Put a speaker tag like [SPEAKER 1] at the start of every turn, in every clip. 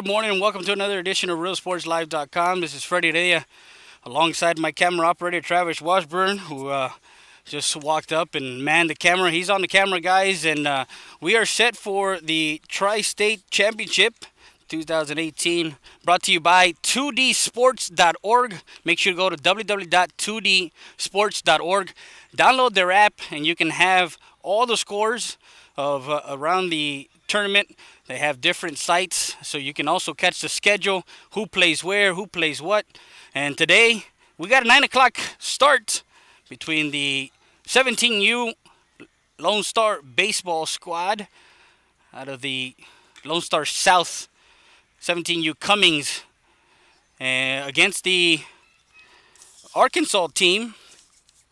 [SPEAKER 1] good morning, and welcome to another edition of RealSportsLive.com. This is Freddie Reyes, alongside my camera operator, Travis Washburn, who just walked up and manned the camera. He's on the camera, guys, and we are set for the Tri-State Championship 2018, brought to you by 2dsports.org. Make sure to go to www.2dsports.org, download their app, and you can have all the scores of around the tournament. They have different sites, so you can also catch the schedule, who plays where, who plays what. And today, we got a 9 o'clock start between the 17U Lonestar baseball squad out of the Lonestar South 17U Cummings against the Arkansas team,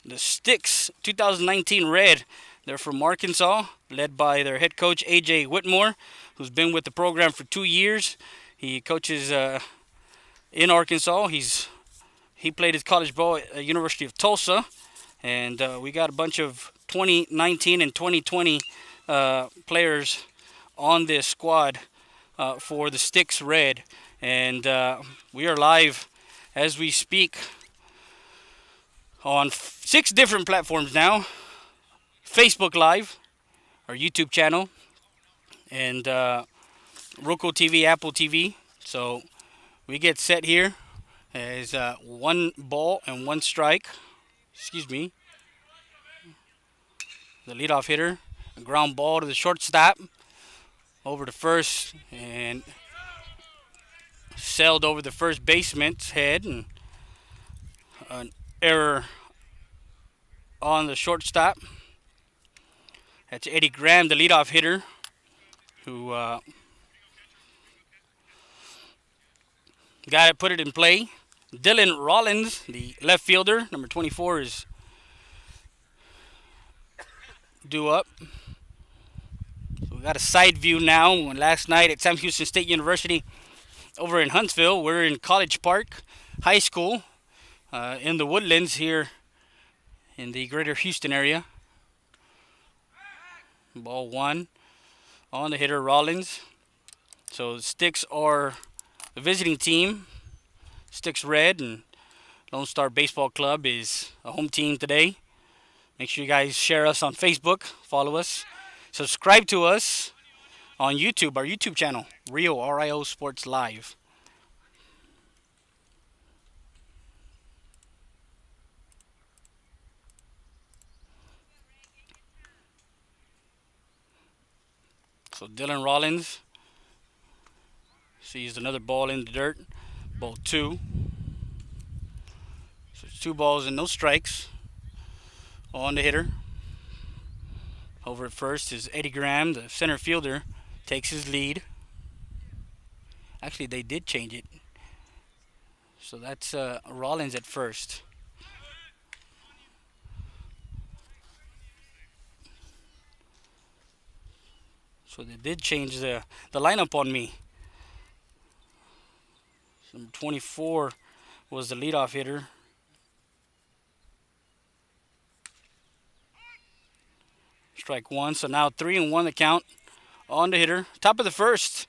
[SPEAKER 1] the Sticks 2019 Red. They're from Arkansas, led by their head coach, A.J. Whitmore, who's been with the program for 2 years. He coaches in Arkansas. He played his college ball at the University of Tulsa. And we got a bunch of 2019 and 2020 players on this squad for the Sticks Red. And we are live as we speak on 6 different platforms now. Facebook Live, our YouTube channel, and Roku TV, Apple TV. So we get set here as 1 ball and 1 strike. Excuse me. The leadoff hitter, a ground ball to the shortstop, over to first, and sailed over the first baseman's head, and an error on the shortstop. That's Eddie Graham, the leadoff hitter, who got to put it in play. Dylan Rollins, the left fielder, number 24, is due up. So we got a side view now. Last night at Sam Houston State University over in Huntsville, we're in College Park High School in the Woodlands here in the greater Houston area. Ball 1 on the hitter, Rollins. So the Sticks are the visiting team. Sticks Red, and Lone Star Baseball Club is a home team today. Make sure you guys share us on Facebook, follow us, subscribe to us on YouTube, our YouTube channel, Rio RIO Sports Live. So Dylan Rollins sees another ball in the dirt. Ball 2. So it's 2 balls and no strikes on the hitter. Over at first is Eddie Graham, the center fielder, takes his lead. Actually, they did change it. So that's Rollins at first. So they did change the lineup on me. Number 24 was the leadoff hitter. Strike 1. So now 3-1 the count on the hitter. Top of the first.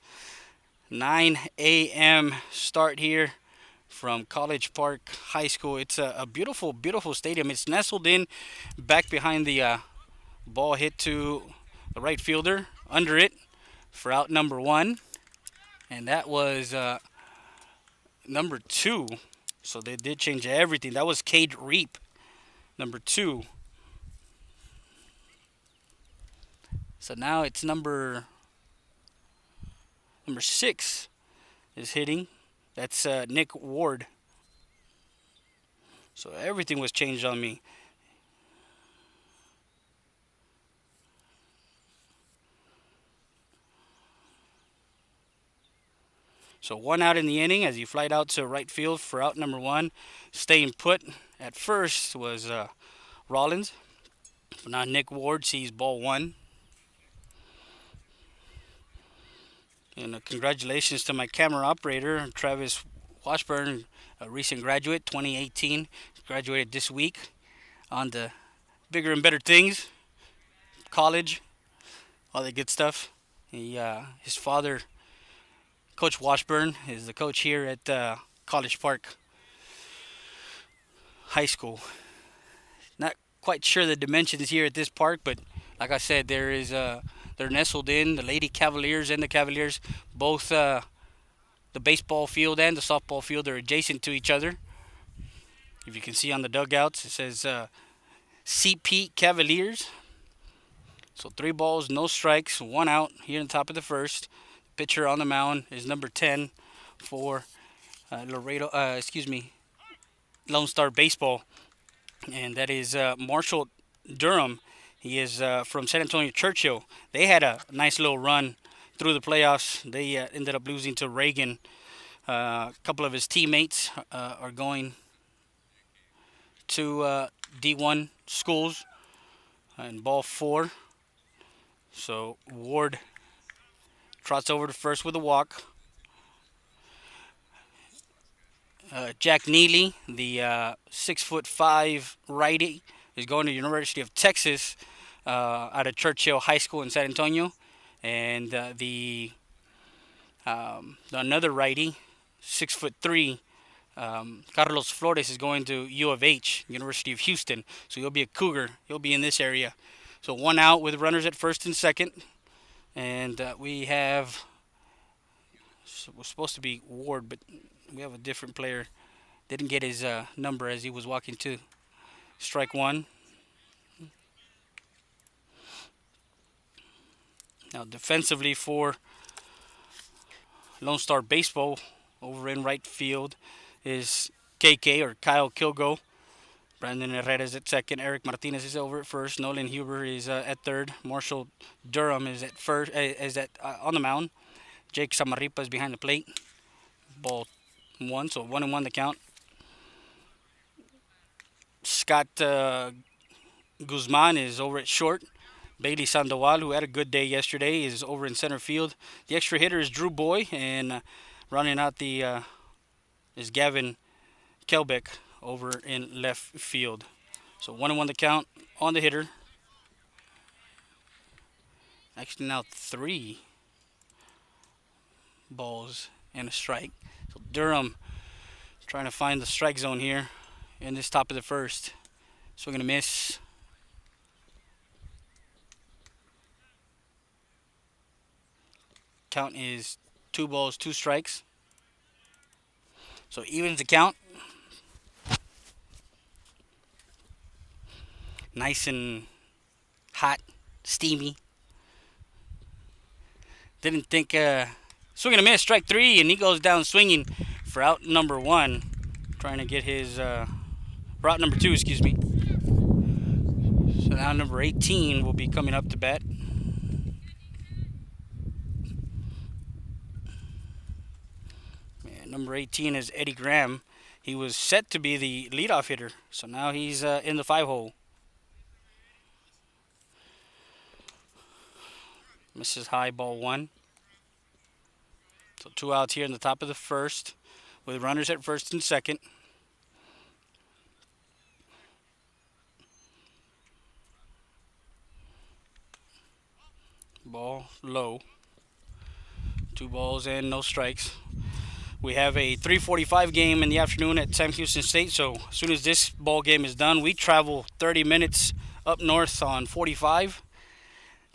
[SPEAKER 1] 9 a.m. start here from College Park High School. It's a beautiful, beautiful stadium. It's nestled in back behind the ball hit to the right fielder. Under it for out number 1. And that was number 2. So they did change everything. That was Cade Reap, number 2. So now it's number 6 is hitting. That's Nick Ward. So everything was changed on me. So 1 out in the inning as he flied out to right field for out number 1. Staying put at first was Rollins. But now Nick Ward sees ball 1. And congratulations to my camera operator, Travis Washburn, a recent graduate, 2018. Graduated this week on to bigger and better things, college, all that good stuff. His father Coach Washburn is the coach here at College Park High School. Not quite sure the dimensions here at this park, but like I said, they're nestled in. The Lady Cavaliers and the Cavaliers, both the baseball field and the softball field are adjacent to each other. If you can see on the dugouts, it says CP Cavaliers. So 3 balls, no strikes, 1 out here in the top of the first. Pitcher on the mound is number 10 for Laredo. Lone Star Baseball, and that is Marshall Durham. He is from San Antonio Churchill. They had a nice little run through the playoffs. They ended up losing to Reagan. A couple of his teammates are going to D1 schools in ball 4. So Ward trots over to first with a walk. Jack Neely, the 6'5" righty, is going to the University of Texas out of Churchill High School in San Antonio, and the another righty, 6'3", Carlos Flores, is going to U of H, University of Houston. So he'll be a Cougar. He'll be in this area. So 1 out with runners at first and second, and we have. So it was supposed to be Ward, but we have a different player. Didn't get his number as he was walking to strike 1. Now defensively for Lone Star Baseball over in right field is KK or Kyle Kilgo. Brandon Herrera is at second. Eric Martinez is over at first. Nolan Huber is at third. Marshall Durham is at first. Is at on the mound. Jake Samaripa is behind the plate. Ball 1, so 1-1 the count. Scott Guzman is over at short. Bailey Sandoval, who had a good day yesterday, is over in center field. The extra hitter is Drew Boy, and running out the is Gavin Kelbeck over in left field. So 1-1 the count on the hitter. Actually now 3 balls and a strike. So Durham trying to find the strike zone here in this top of the first. Swing and a miss. Count is 2 balls, 2 strikes. So evens the count. Nice and hot, steamy. Didn't think swing and a miss, strike 3, and he goes down swinging for out number 1, trying to get his route number 2, excuse me. So now number 18 will be coming up to bat. And number 18 is Eddie Graham. He was set to be the leadoff hitter, so now he's in the 5-hole. Misses high, ball 1. So 2 outs here in the top of the first with runners at first and second. Ball low. 2 balls and no strikes. We have a 3:45 game in the afternoon at Sam Houston State, so as soon as this ball game is done, we travel 30 minutes up north on 45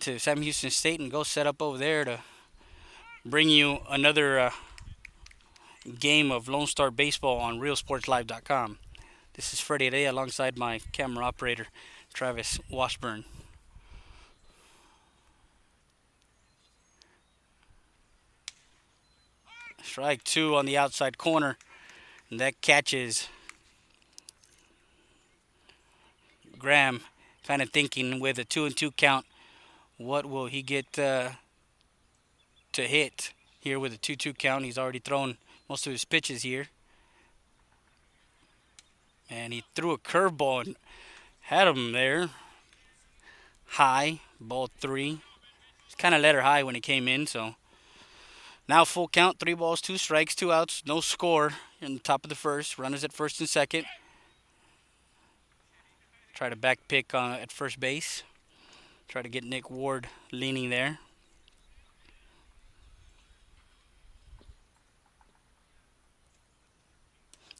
[SPEAKER 1] to Sam Houston State and go set up over there to bring you another game of Lone Star Baseball on RealSportsLive.com. This is Freddie Day alongside my camera operator, Travis Washburn. Strike 2 on the outside corner, and that catches Graham, kind of thinking with a 2-2 count, what will he get to hit here with a 2-2 count? He's already thrown most of his pitches here. And he threw a curveball and had him there. High, ball 3. Kind of let her high when it came in, so now full count, 3 balls, 2 strikes, 2 outs, no score in the top of the first. Runners at first and second. Try to back pick at first base. Try to get Nick Ward leaning there.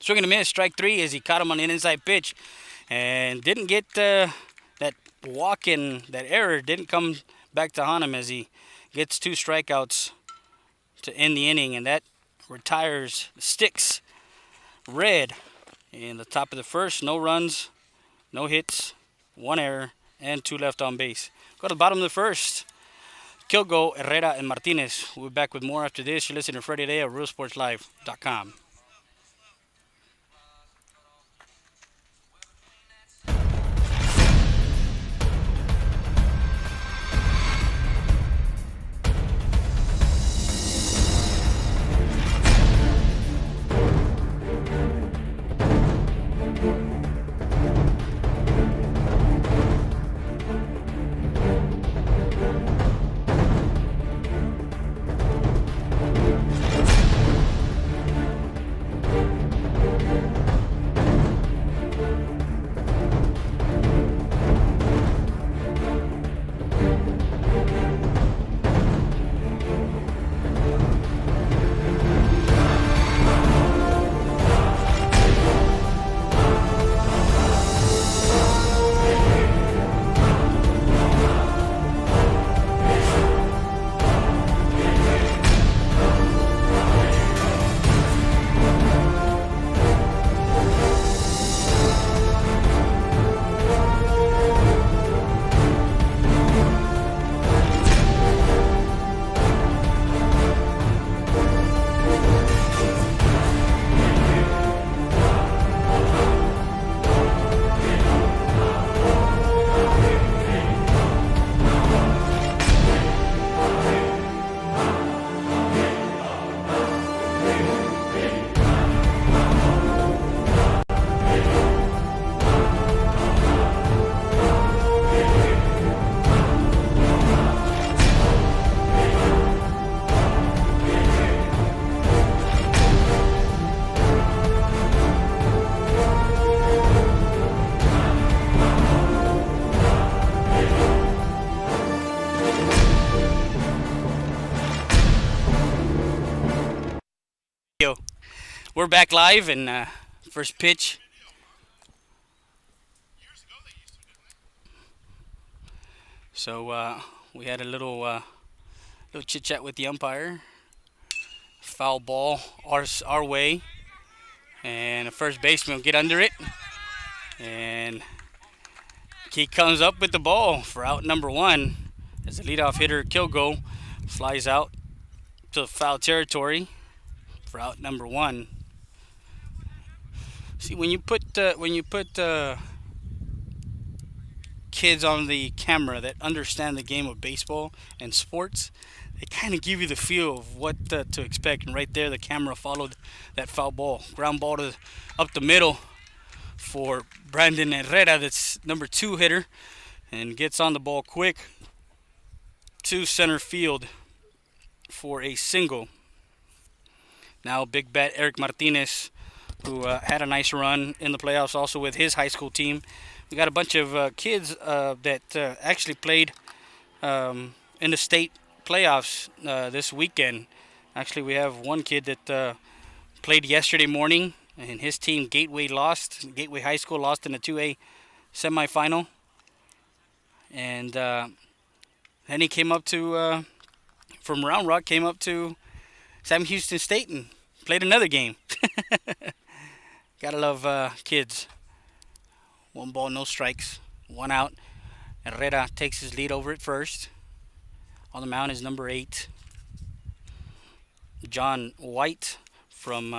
[SPEAKER 1] Swing and a miss, strike three as he caught him on an inside pitch and didn't get that walk in, that error didn't come back to haunt him as he gets two strikeouts to end the inning, and that retires Sticks Red in the top of the first. No runs, no hits, one error, and two left on base. Go to the bottom of the first. Kilgo, Herrera, and Martinez. We'll be back with more after this. You're listening to Friday Day at RealSportsLive.com. We're back live, and first pitch. So we had a little chit chat with the umpire. Foul ball our way, and the first baseman will get under it, and he comes up with the ball for out number one as the leadoff hitter Kilgo flies out to foul territory for out number one. See, when you put kids on the camera that understand the game of baseball and sports, they kind of give you the feel of what to expect. And right there, the camera followed that foul ball, ground ball up the middle for Brandon Herrera, that's number two hitter, and gets on the ball quick to center field for a single. Now big bat Eric Martinez, who had a nice run in the playoffs also with his high school team. We got a bunch of kids that actually played in the state playoffs this weekend. Actually, we have one kid that played yesterday morning, and his team, Gateway High School lost in the 2A semifinal. And then he came up to, from Round Rock, came up to Sam Houston State and played another game. Gotta love kids. One ball, no strikes, one out. Herrera takes his lead over at first. On the mound is number 8, John White from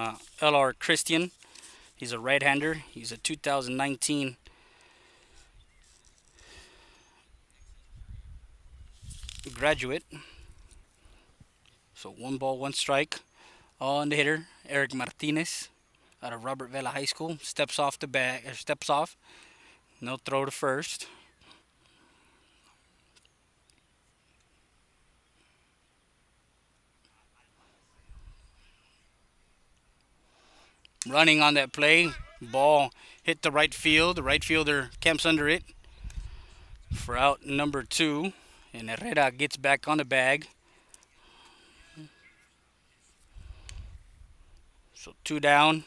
[SPEAKER 1] LR Christian. He's a right-hander. He's a 2019 graduate. So one ball, one strike. On the hitter, Eric Martinez out of Robert Vela High School. Steps off. No throw to first. Running on that play, ball hit the right field. The right fielder camps under it for out number 2, and Herrera gets back on the bag. So 2 down,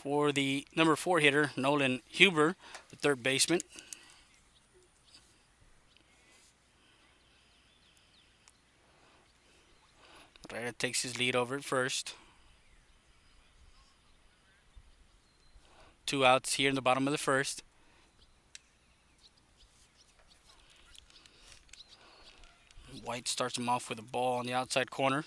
[SPEAKER 1] for the number 4 hitter, Nolan Huber, the third baseman. Herrera takes his lead over at first. 2 outs here in the bottom of the first. White starts him off with a ball on the outside corner.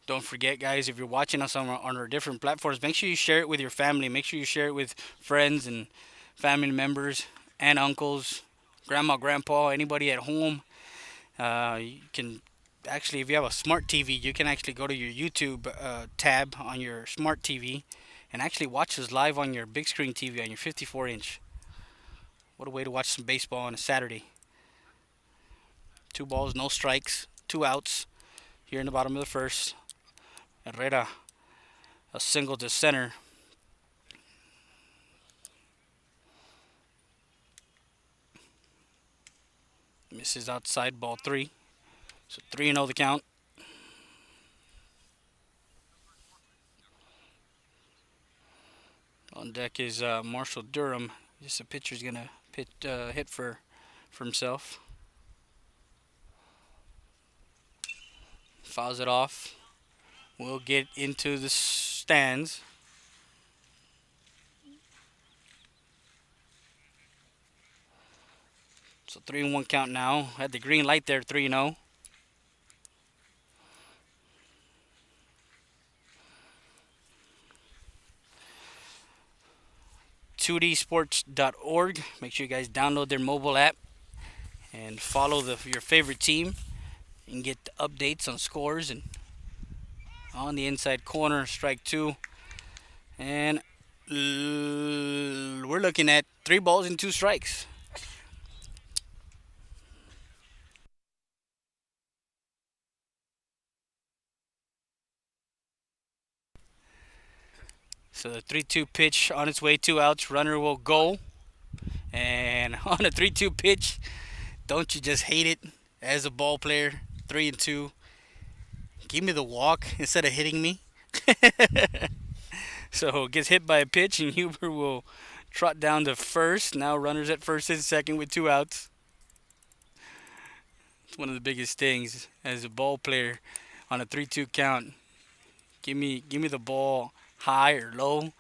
[SPEAKER 1] Don't forget, guys, if you're watching us on our different platforms, make sure you share it with your family. Make sure you share it with friends and family members and uncles, grandma, grandpa, anybody at home. You can actually, if you have a smart TV, you can actually go to your YouTube tab on your smart TV and actually watch us live on your big screen TV on your 54-inch. What a way to watch some baseball on a Saturday. 2 balls, no strikes, 2 outs here in the bottom of the first. Herrera, a single to center. Misses outside, ball 3. So 3-0 the count. On deck is Marshall Durham. Just a pitcher's gonna hit for himself. Fouls it off. We'll get into the stands. So 3-1 count now. Had the green light there, 3-0. .2dsports.org. Make sure you guys download their mobile app and follow your favorite team and get the updates on scores. And on the inside corner, strike 2. And we're looking at 3 balls and 2 strikes. So the 3-2 pitch on its way, 2 outs, runner will go. And on a 3-2 pitch, don't you just hate it as a ball player? 3-2. Give me the walk instead of hitting me. So gets hit by a pitch, and Huber will trot down to first. Now runners at first and second with 2 outs. It's one of the biggest things as a ball player on a 3-2 count. Give me the ball high or low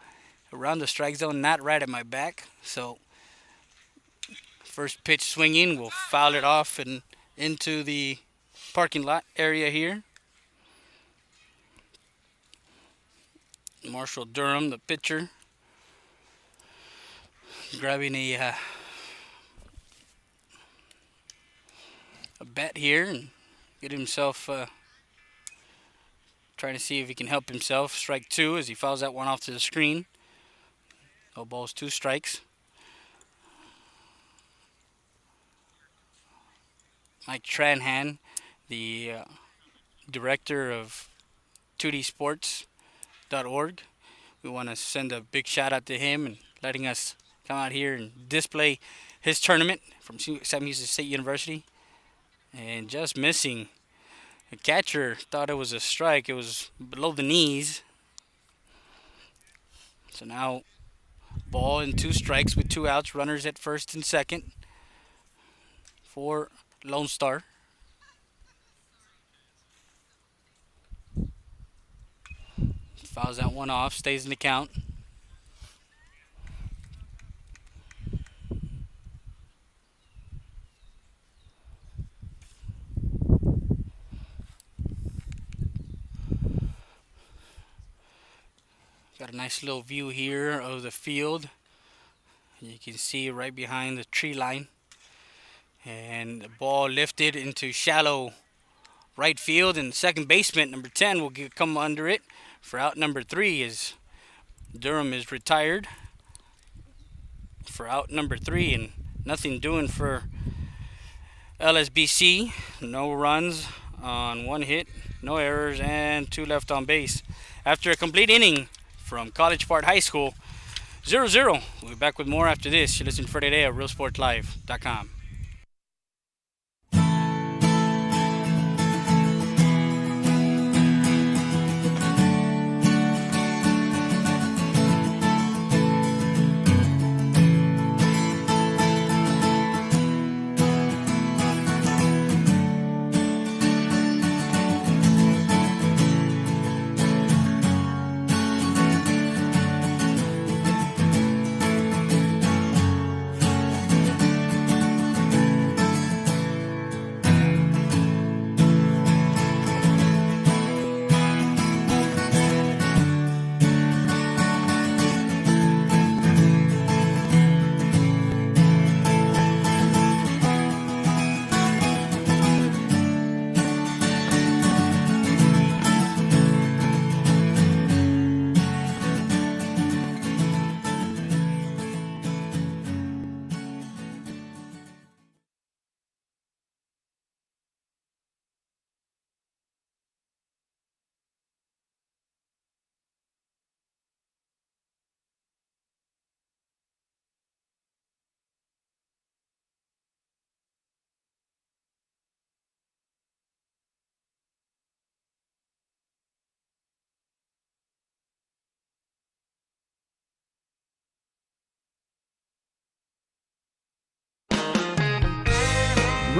[SPEAKER 1] around the strike zone, not right at my back. So first pitch swinging, we'll foul it off and into the parking lot area here. Marshall Durham, the pitcher, grabbing a bat here and get himself trying to see if he can help himself. Strike 2 as he fouls that one off to the screen. No balls, 2 strikes. Mike Tranhan, the director of 2dsports.org. We want to send a big shout out to him and letting us come out here and display his tournament from Sam Houston State University. And just missing. The catcher thought it was a strike. It was below the knees. So now ball and 2 strikes with 2 outs. Runners at first and second for Lonestar. Fouls that one off. Stays in the count. Got a nice little view here of the field. You can see right behind the tree line. And the ball lifted into shallow right field. And second baseman, number 10, will come under it for out number 3 as Durham is retired for out number 3. And nothing doing for LSBC. No runs on 1 hit, no errors, and 2 left on base. After a complete inning from College Park High School, 0-0. We'll be back with more after this. You listen to Friday Day at RealSportsLive.com.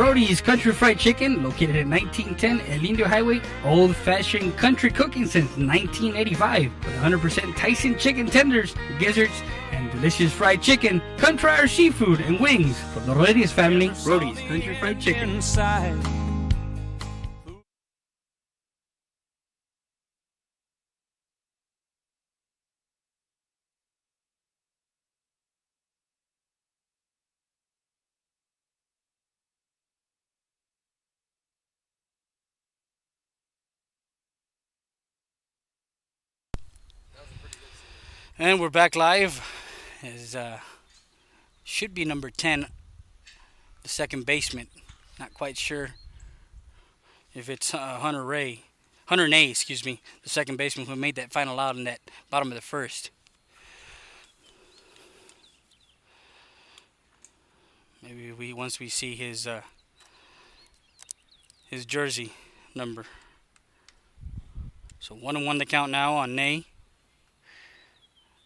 [SPEAKER 1] Brody's Country Fried Chicken, located at 1910 El Indio Highway. Old-fashioned country cooking since 1985 with 100% Tyson chicken tenders, gizzards, and delicious fried chicken. Come try our seafood and wings from the Rodriguez family. Brody's Country Fried Chicken. And we're back live. As should be number 10, the second baseman. Not quite sure if it's Hunter Nay, excuse me, the second baseman who made that final out in that bottom of the first. Maybe once we see his jersey number. So 1-1 the count now on Nay.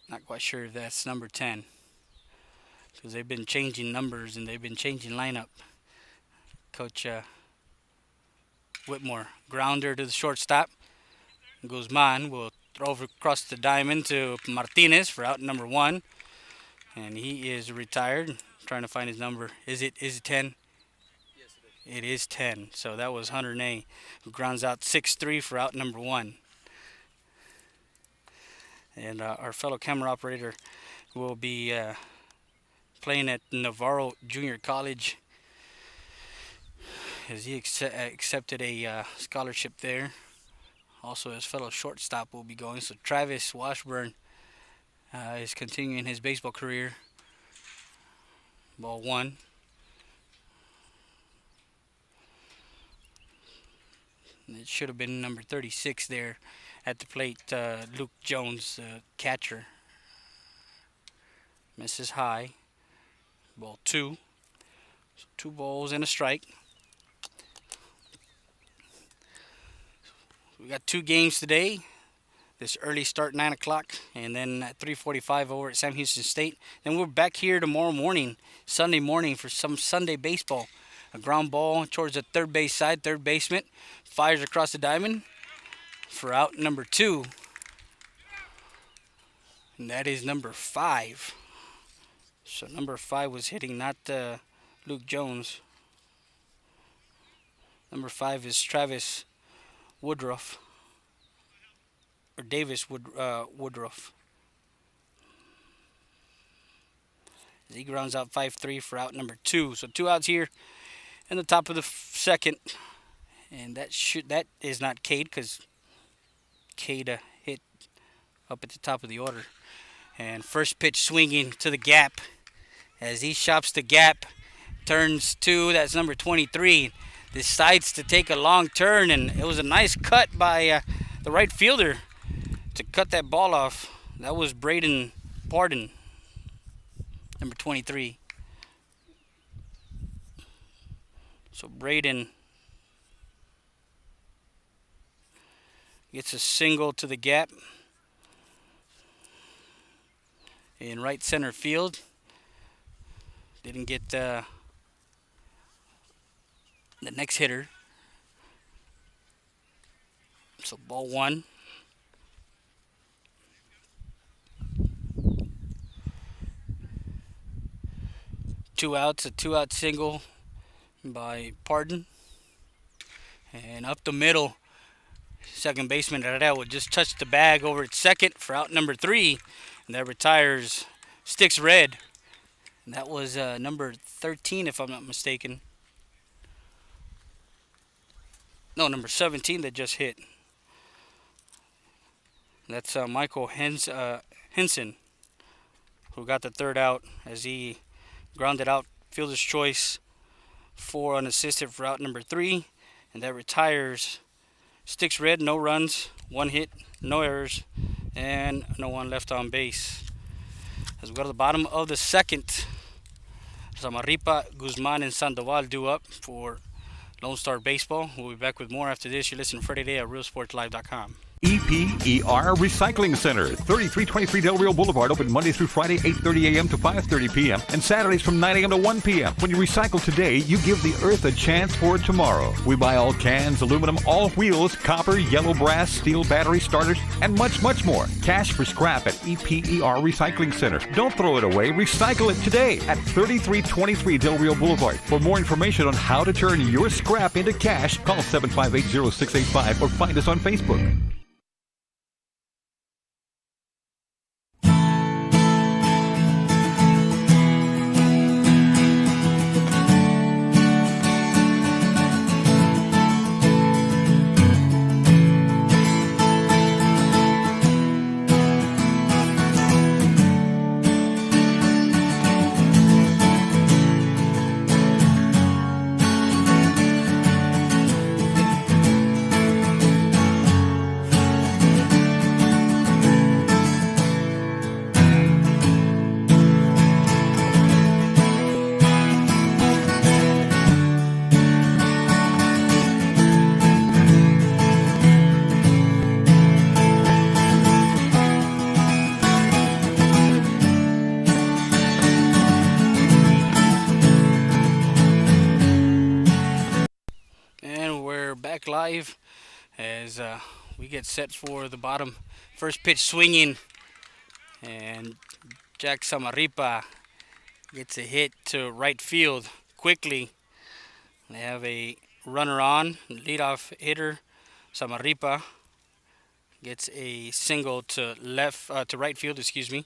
[SPEAKER 1] Not quite sure if that's number 10, because they've been changing numbers and they've been changing lineup. Coach Whitmore, grounder to the shortstop. Guzman will throw over across the diamond to Martinez for out number 1, and he is retired. Trying to find his number. Is it 10?
[SPEAKER 2] Yes, it is.
[SPEAKER 1] It is 10. So that was Hunter Nay, who grounds out 6-3 for out number 1. And our fellow camera operator will be playing at Navarro Junior College, as he accepted a scholarship there. Also, his fellow shortstop will be going. So Travis Washburn is continuing his baseball career. Ball 1. It should have been number 36 there at the plate, Luke Jones, catcher. Misses high. Ball 2. So 2 balls and a strike. We got 2 games today. This early start, 9 o'clock, and then at 3:45 over at Sam Houston State. Then we're back here tomorrow morning, Sunday morning, for some Sunday baseball. A ground ball towards the third base side, third baseman fires across the diamond for out number 2. And that is number 5. So number 5 was hitting, not Luke Jones. Number 5 is Travis Woodruff, or Davis Woodruff. He grounds out 5-3 for out number 2. So 2 outs here in the top of the second, and that is not Cade, because Cade hit up at the top of the order. And first pitch swinging to the gap as he shops the gap, turns 2. That's number 23. Decides to take a long turn, and it was a nice cut by the right fielder to cut that ball off. That was Braden Pardon, number 23. So Braden gets a single to the gap in right center field. Didn't get the next hitter. So ball 1. Two outs, a 2-out single by Pardon. And up the middle, second baseman Herrera would just touch the bag over at second for out number 3. And that retires Sticks Red. And that was number 13, if I'm not mistaken. No, number 17 that just hit. That's Michael Henson, who got the 3rd out as he grounded out fielder's choice for unassisted for out number 3. And that retires Sticks Red. No runs, 1 hit, no errors, and no one left on base. As we go to the bottom of the second, Zamarripa, Guzman, and Sandoval due up for Lonestar Baseball. We'll be back with more after this. You're listening to Friday Day at RealSportsLive.com.
[SPEAKER 3] EPER Recycling Center, 3323 Del Rio Boulevard, open Monday through Friday, 8:30 a.m. to 5:30 p.m. and Saturdays from 9 a.m. to 1 p.m. When you recycle today, you give the earth a chance for tomorrow. We buy all cans, aluminum, all wheels, copper, yellow brass, steel battery starters, and much, much more. Cash for scrap at EPER Recycling Center. Don't throw it away. Recycle it today at 3323 Del Rio Boulevard. For more information on how to turn your scrap into cash, call 758-0685 or find us on Facebook.
[SPEAKER 1] And we're back live as we get set for the bottom. First pitch swinging, and Jack Samaripa gets a hit to right field quickly. They have a runner on, leadoff hitter Samaripa gets a single to right field. Excuse me.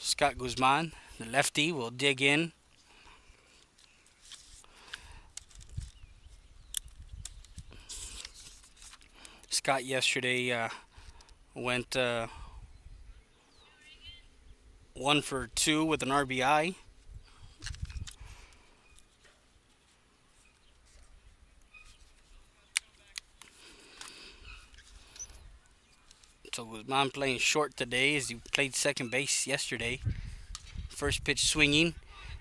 [SPEAKER 1] Scott Guzman, the lefty, will dig in. Scott yesterday went 1 for 2 with an RBI. So Guzman playing short today as he played second base yesterday. First pitch swinging,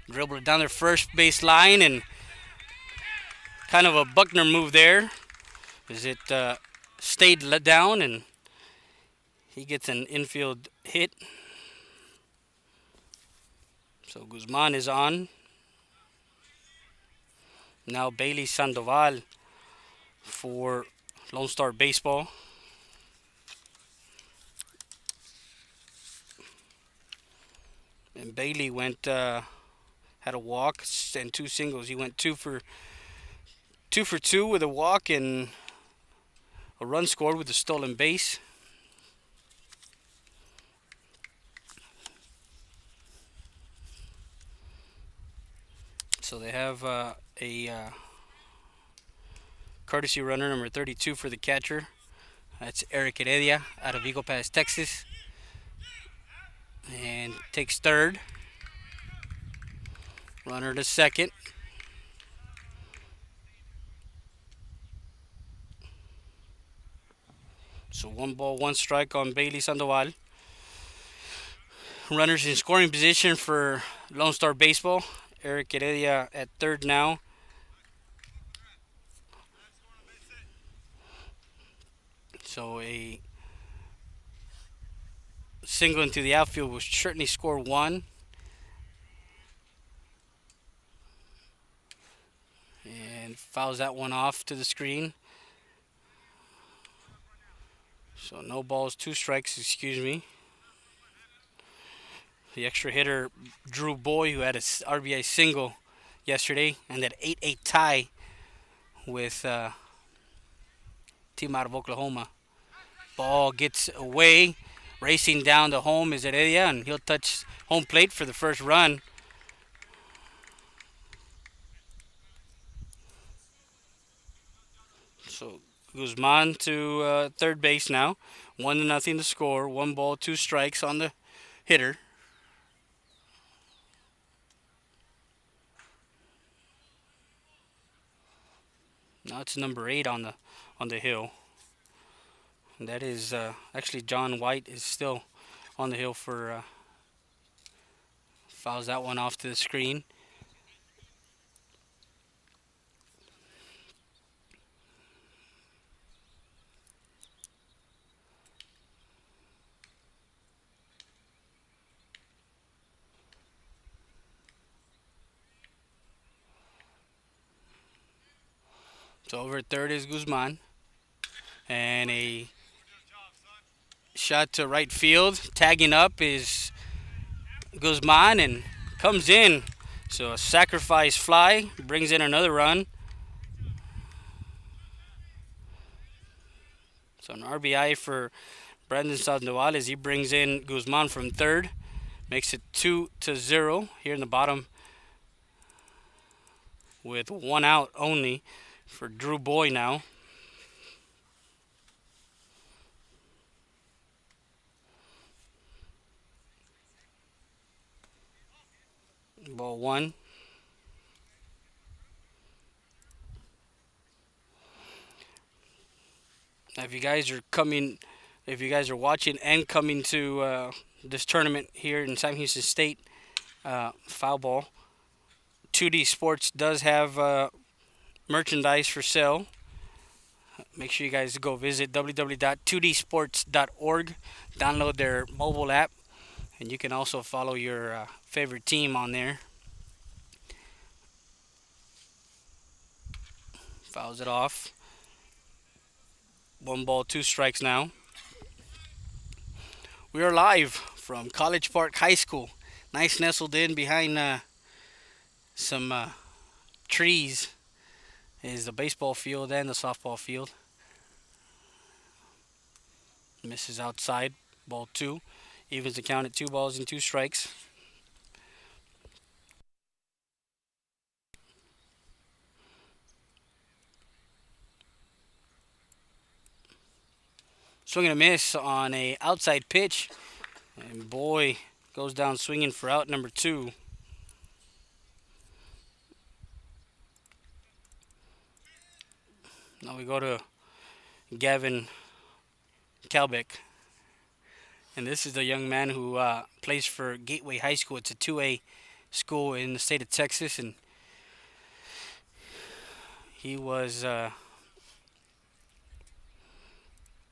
[SPEAKER 1] dribbled it down their first base line, and kind of a Buckner move there as it stayed let down, and he gets an infield hit. So Guzman is on. Now Bailey Sandoval for Lonestar Baseball. And Bailey went had a walk and 2 singles. He went 2 for 2 with a walk and a run scored with a stolen base. So they have a courtesy runner, number 32 for the catcher. That's Eric Heredia out of Eagle Pass, Texas. And takes third. Runner to second. So 1 ball, 1 strike on Bailey Sandoval. Runners in scoring position for Lone Star Baseball. Eric Heredia at third now. So a single into the outfield will certainly score 1. And fouls that one off to the screen. So no balls, 2 strikes, excuse me. The extra hitter, Drew Boy, who had a RBI single yesterday, and that 8-8 tie with team out of Oklahoma. Ball gets away. Racing down the home is Heredia, and he'll touch home plate for the first run. So Guzman to third base now. 1-0 to score. 1 ball, 2 strikes on the hitter. Now it's number 8 on the hill. And that is actually John White is still on the hill for fouls that one off to the screen. So over at third is Guzman. And a shot to right field. Tagging up is Guzman and comes in. So a sacrifice fly brings in another run. So an RBI for Brandon Sandoval as he brings in Guzman from third. Makes it 2-0 here in the bottom with one out only for Drew Boy now. Ball one. Now, if you guys are watching and coming to this tournament here in Sam Houston State, foul ball. 2D Sports does have merchandise for sale. Make sure you guys go visit www.2dsports.org, download their mobile app, and you can also follow your favorite team on there. Fouls it off. One ball, two strikes now. We are live from College Park High School. Nice nestled in behind some trees is the baseball field and the softball field. Misses outside. Ball two. Evens the count at 2 balls and 2 strikes. Swing and a miss on a outside pitch. And Boy goes down swinging for out number 2. Now we go to Gavin Kalbeck. And this is the young man who plays for Gateway High School. It's a 2A school in the state of Texas. And he was, they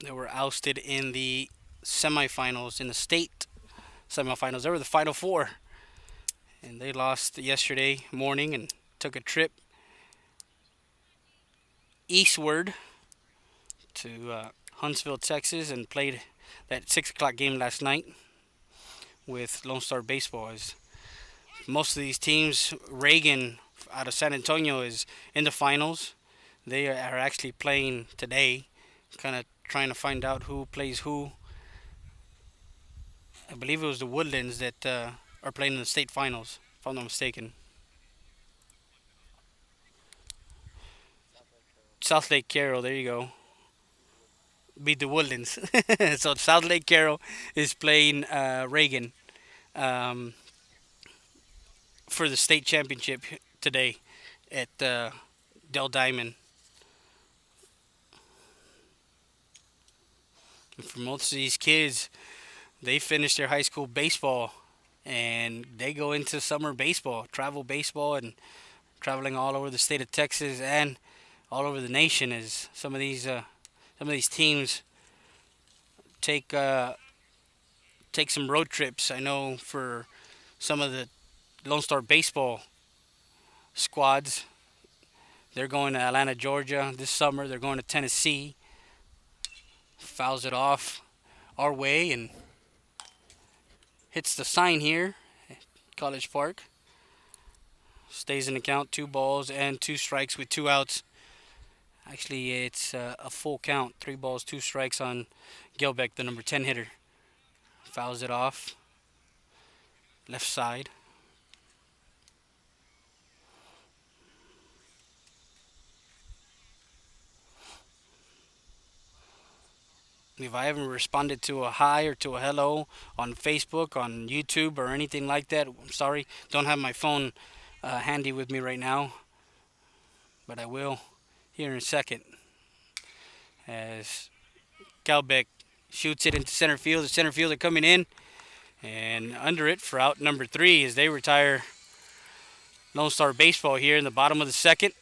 [SPEAKER 1] were ousted in the semifinals, in the state semifinals. They were the Final Four. And they lost yesterday morning and took a trip eastward to Huntsville, Texas, and played that 6 o'clock game last night with Lonestar Baseball. As most of these teams, Reagan out of San Antonio is in the finals. They are actually playing today, kind of trying to find out who plays who. I believe it was the Woodlands that are playing in the state finals, if I'm not mistaken. South Lake Carroll, there you go. Beat the Woodlands. So South Lake Carroll is playing Reagan um, for the state championship today at Del Diamond. And for most of these kids, they finish their high school baseball and they go into summer baseball, travel baseball, and traveling all over the state of Texas and all over the nation. As some of these teams take take some road trips. I know for some of the Lone Star baseball squads, they're going to Atlanta, Georgia this summer. They're going to Tennessee. Fouls it off our way and hits the sign here at College Park. Stays in the count, 2 balls and 2 strikes with 2 outs. Actually, it's a full count, 3 balls, 2 strikes on Gilbeck, the number 10 hitter. Fouls it off. Left side. If I haven't responded to a hi or to a hello on Facebook, on YouTube, or anything like that, I'm sorry. Don't have my phone handy with me right now, but I will here in a second. As Calbeck shoots it into center field, the center fielder coming in, and under it for out number 3 as they retire Lone Star Baseball here in the bottom of the second.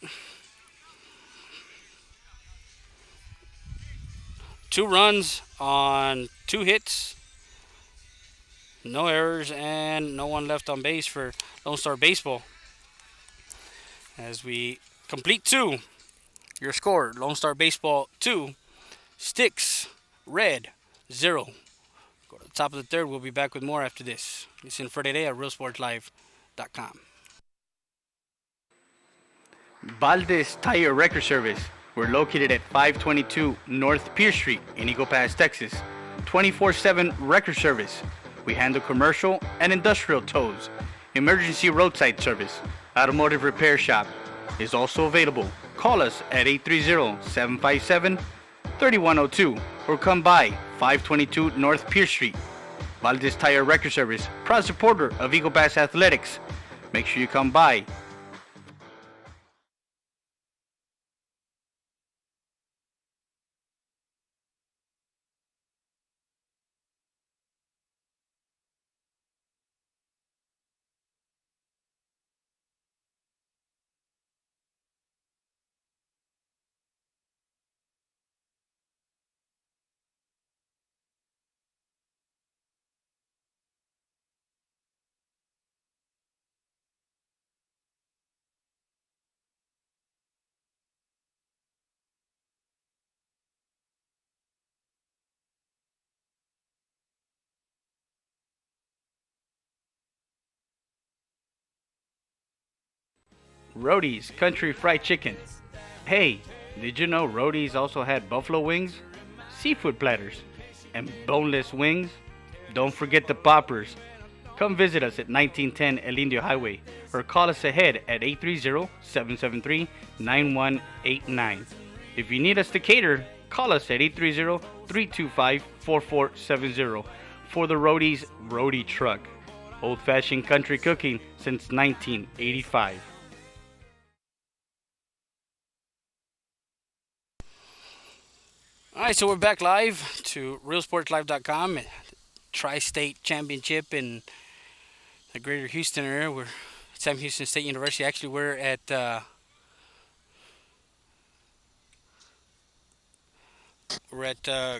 [SPEAKER 1] 2 runs on 2 hits, no errors, and no one left on base for Lone Star Baseball. As we complete 2, Your score: Lone Star Baseball 2, Sticks Red 0. Go to the top of the third. We'll be back with more after this. Listen for today at realsportslive.com. Valdez Tire Record Service. We're located at 522 North Pierce Street in Eagle Pass, Texas. 24/7 record service. We handle commercial and industrial tows. Emergency roadside service. Automotive repair shop is also available. Call us at 830-757-3102 or come by 522 North Pierce Street. Valdez Tire Record Service, proud supporter of Eagle Pass Athletics. Make sure you come by. Roadie's Country Fried Chicken. Hey, did you know Roadie's also had buffalo wings, seafood platters, and boneless wings? Don't forget the poppers. Come visit us at 1910 El Indio Highway or call us ahead at 830-773-9189. If you need us to cater, call us at 830-325-4470 for the Roadie's Roadie Truck. Old-fashioned country cooking since 1985. All right, so we're back live to realsportslive.com. Tri-State Championship in the Greater Houston area. We're at Sam Houston State University. Actually, we're at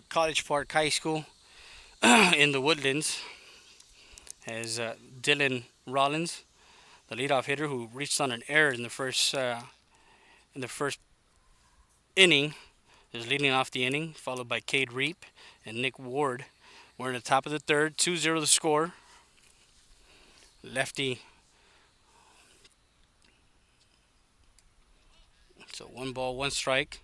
[SPEAKER 1] College Park High School in the Woodlands. As Dylan Rollins, the leadoff hitter, who reached on an error in the first inning, is leading off the inning, followed by Cade Reap and Nick Ward. We're in the top of the third, 2-0 the score. Lefty. So 1 ball, 1 strike.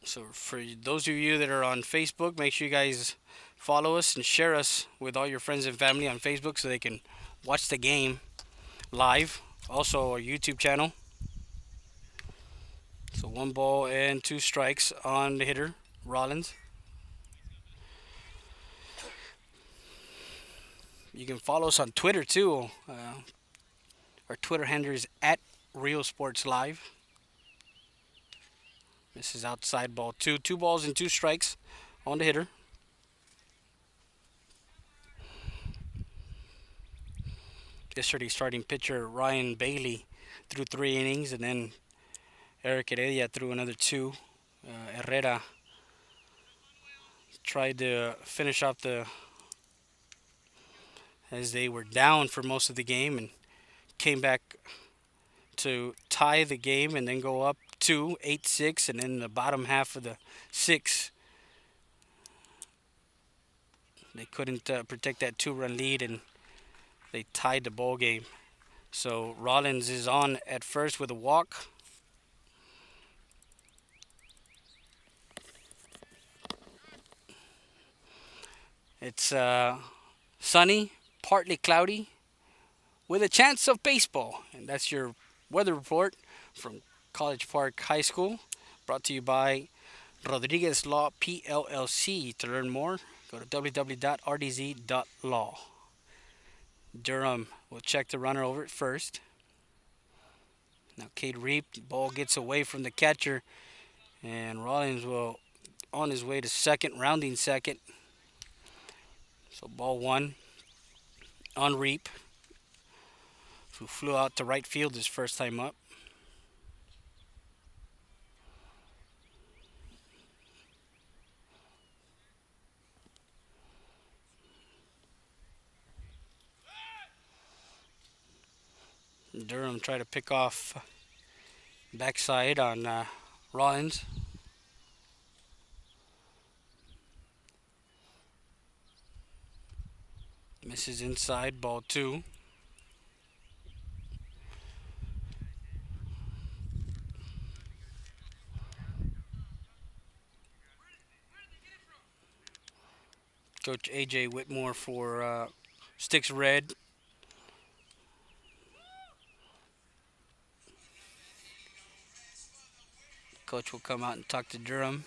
[SPEAKER 1] So for those of you that are on Facebook, make sure you guys follow us and share us with all your friends and family on Facebook so they can watch the game live. Also our YouTube channel. So 1 ball and 2 strikes on the hitter, Rollins. You can follow us on Twitter too. Our Twitter handle is at Real Sports Live. This is outside ball 2. 2 balls and 2 strikes on the hitter. Yesterday, starting pitcher Ryan Bailey threw 3 innings, and then Eric Heredia threw another 2. Herrera tried to finish off as they were down for most of the game and came back to tie the game and then go up 8-6, and then the bottom half of the 6, they couldn't protect that 2-run lead and they tied the ball game. So Rollins is on at first with a walk. It's sunny, partly cloudy, with a chance of baseball. And that's your weather report from College Park High School, brought to you by Rodriguez Law PLLC. To learn more, go to www.rdz.law. Durham will check the runner over at first. Now Cade Reap, ball gets away from the catcher, and Rollins will on his way to second, rounding second. So ball 1 on Reap, who flew out to right field his first time up. Durham try to pick off backside on Rollins. Misses inside, ball two. Coach AJ Whitmore for Sticks Red. Coach will come out and talk to Durham.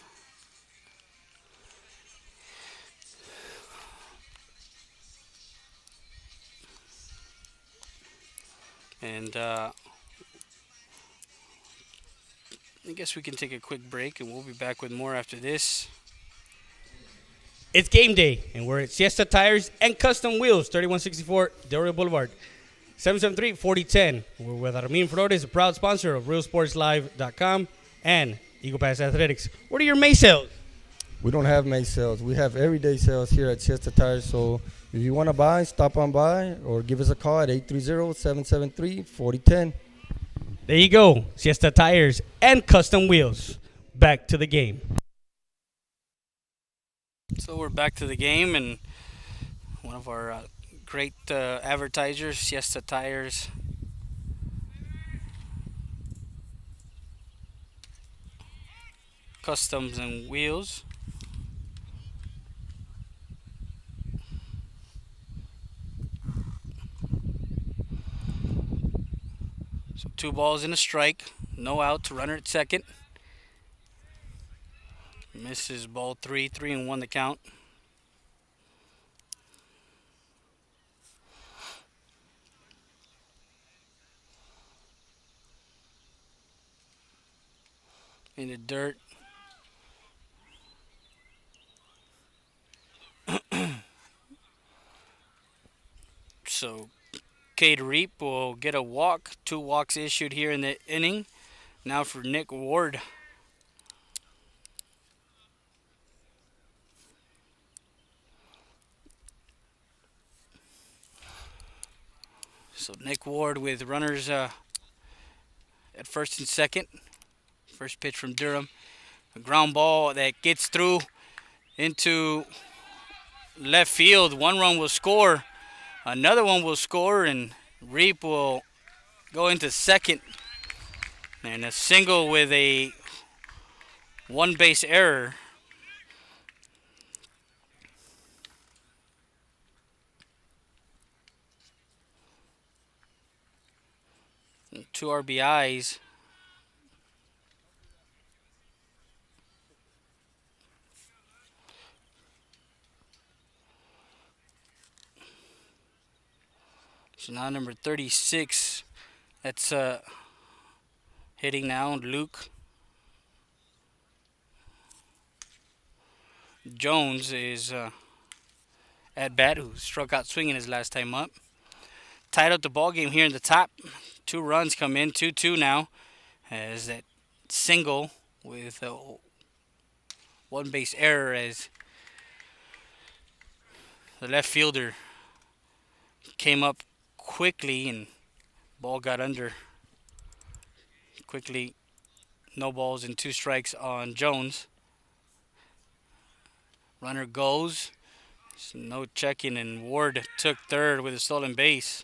[SPEAKER 1] And I guess we can take a quick break and we'll be back with more after this.
[SPEAKER 4] It's game day, and we're at Siesta Tires and Custom Wheels, 3164 Del Rio Boulevard, 773-4010. We're with Armin Flores, a proud sponsor of RealSportsLive.com and Eagle Pass Athletics. What are your May sales?
[SPEAKER 5] We don't have May sales. We have everyday sales here at Siesta Tires. So if you want to buy, stop on by or give us a call at 830-773-4010.
[SPEAKER 4] There you go, Siesta Tires and Custom Wheels. Back to the game.
[SPEAKER 1] So we're back to the game, and one of our great advertisers, Siesta Tires. Customs and Wheels. So 2 balls and a strike. No out to runner at second. Misses ball 3, 3-1 the count. In the dirt. So Cade Reap will get a walk. 2 walks issued here in the inning. Now for Nick Ward. So Nick Ward with runners at first and second. First pitch from Durham. A ground ball that gets through into left field. 1 run will score. Another one will score, and Reap will go into second. And a single with a 1 base error. And 2 RBIs. So now number 36, that's hitting now, Luke Jones is at bat, who struck out swinging his last time up. Tied up the ball game here in the top. 2 runs come in, 2-2 now, as that single with a 1 base error as the left fielder came up quickly and ball got under. Quickly, no balls and 2 strikes on Jones. Runner goes. No checking, and Ward took third with a stolen base.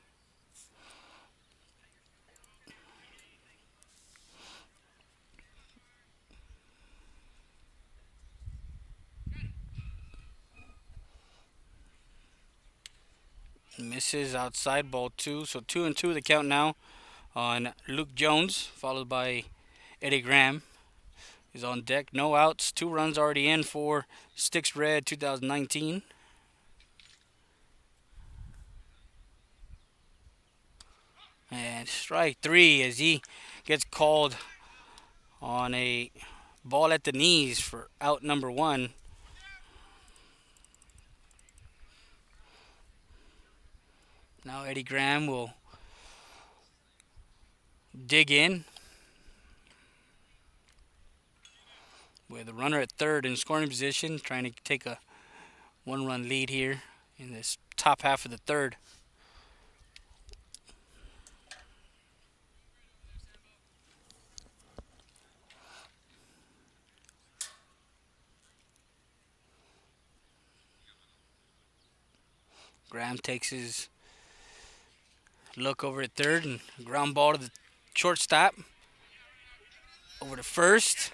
[SPEAKER 1] Misses outside, ball 2. So 2-2 the count now on Luke Jones, followed by Eddie Graham. He's on deck. No outs. 2 runs already in for Sticks Red 2019. And strike 3 as he gets called on a ball at the knees for out number 1. Now Eddie Graham will dig in with a runner at third in scoring position, trying to take a 1-run lead here in this top half of the third. Graham takes his look over at third and ground ball to the shortstop. Over to first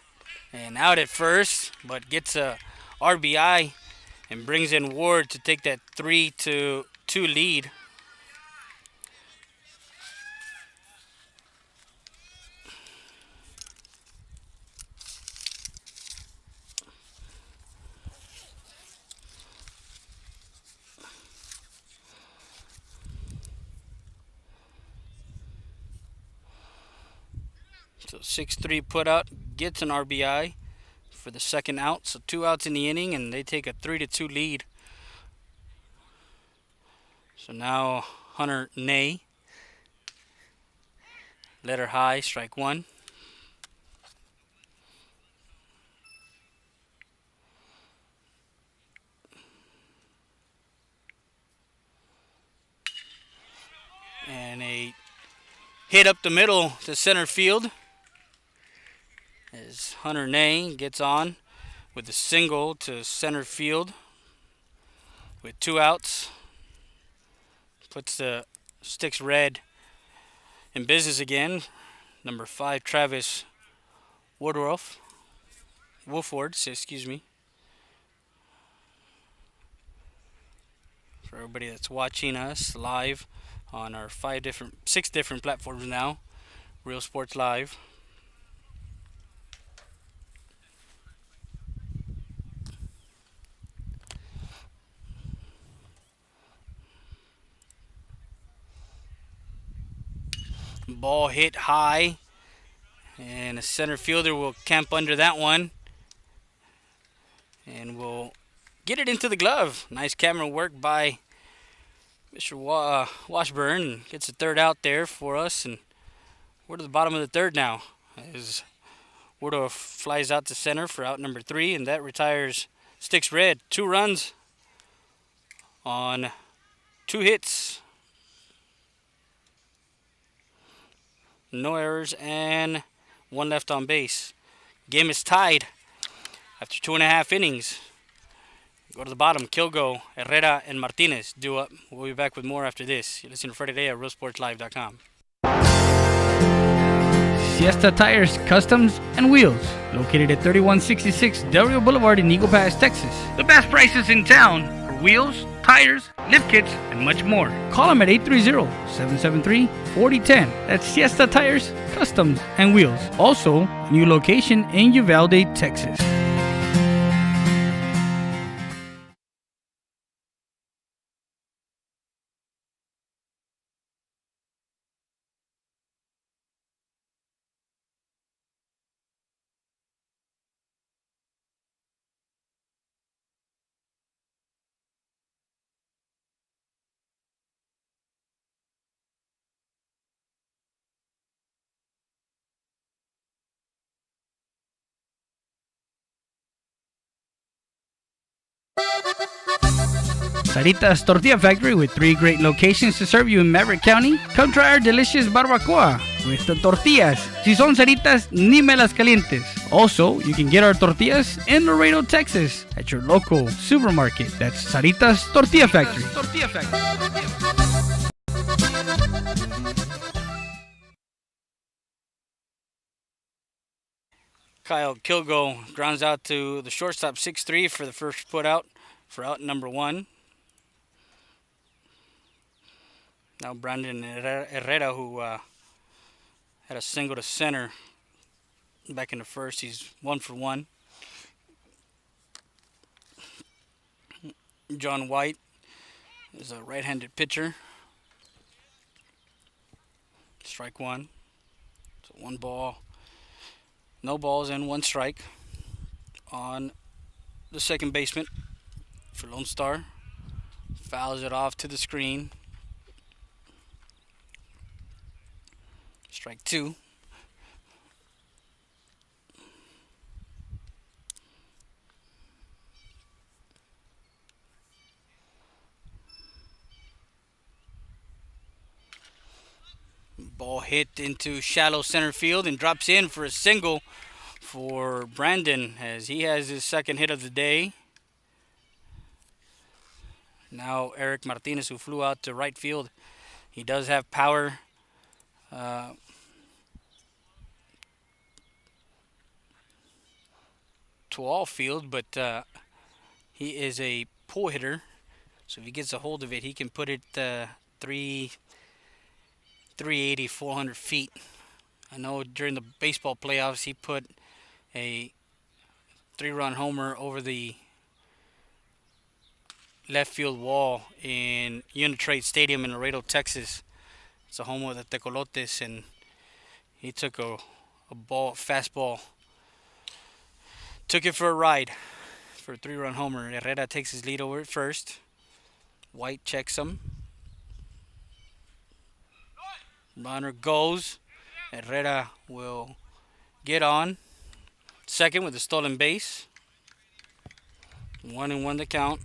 [SPEAKER 1] and out at first, but gets a RBI and brings in Ward to take that 3-2 lead. So 6-3 put out, gets an RBI for the second out. So 2 outs in the inning, and they take a 3-2 lead. So now Hunter Nay, letter high, strike one. And a hit up the middle to center field as Hunter Nay gets on with a single to center field with 2 outs. Puts the Sticks Red in business again. Number 5, Travis Woodruff. Wolford, excuse me. For everybody that's watching us live on our 6 different platforms now. Real Sports Live. Ball hit high, and the center fielder will camp under that one, and will get it into the glove. Nice camera work by Mr. Washburn. Gets the third out there for us, and we're to the bottom of the third now. As Woodruff flies out to center for out number 3, and that retires Sticks Red. 2 runs on 2 hits. No errors and 1 left on base. Game is tied after 2.5 innings. Go to the bottom. Kilgo, Herrera, and Martinez due up. We'll be back with more after this. You're listening to Friday Day at RealSportsLive.com.
[SPEAKER 4] Siesta Tires, Customs, and Wheels, located at 3166 Del Rio Boulevard in Eagle Pass, Texas. The best prices in town for wheels, tires, lift kits, and much more. Call them at 830-773-4010. That's Siesta Tires, Customs, and Wheels. Also, a new location in Uvalde, Texas. Saritas Tortilla Factory with 3 great locations to serve you in Maverick County. Come try our delicious barbacoa with the tortillas. Si son saritas, ni me las calientes. Also, you can get our tortillas in Laredo, Texas at your local supermarket. That's Saritas Tortilla Factory.
[SPEAKER 1] Kyle Kilgo grounds out to the shortstop 6-3 for the first put out for out number 1. Now Brandon Herrera, who had a single to center back in the first. He's 1 for 1. John White is a right-handed pitcher. Strike 1. So 1 ball. No balls and 1 strike on the second baseman for Lonestar. Fouls it off to the screen. Strike 2. Ball hit into shallow center field and drops in for a single for Brandon as he has his second hit of the day. Now Eric Martinez, who flew out to right field, he does have power. Uh, to all field, but he is a pull hitter, so if he gets a hold of it, he can put it 380, 400 feet. I know during the baseball playoffs, he put a 3-run homer over the left field wall in Unitrade Stadium in Laredo, Texas. It's a home of the Tecolotes, and he took a fastball, took it for a ride for a 3-run homer. Herrera takes his lead over at first. White checks him. Runner goes. Herrera will get on. Second with a stolen base. 1-1 the count.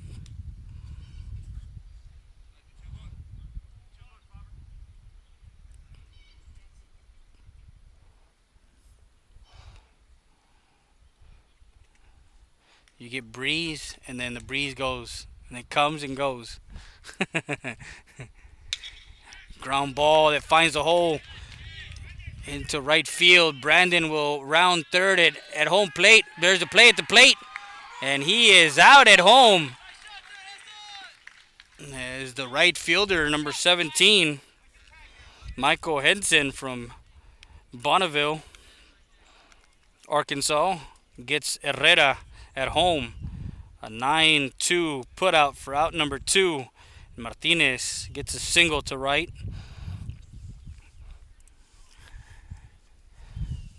[SPEAKER 1] You get breeze, and then the breeze goes, and it comes and goes. Ground ball that finds a hole into right field. Brandon will round third at home plate. There's a play at the plate, and he is out at home. As the right fielder, number 17, Michael Henson from Bonneville, Arkansas, gets Herrera at home. A 9-2 put out for out number 2. Martinez gets a single to right.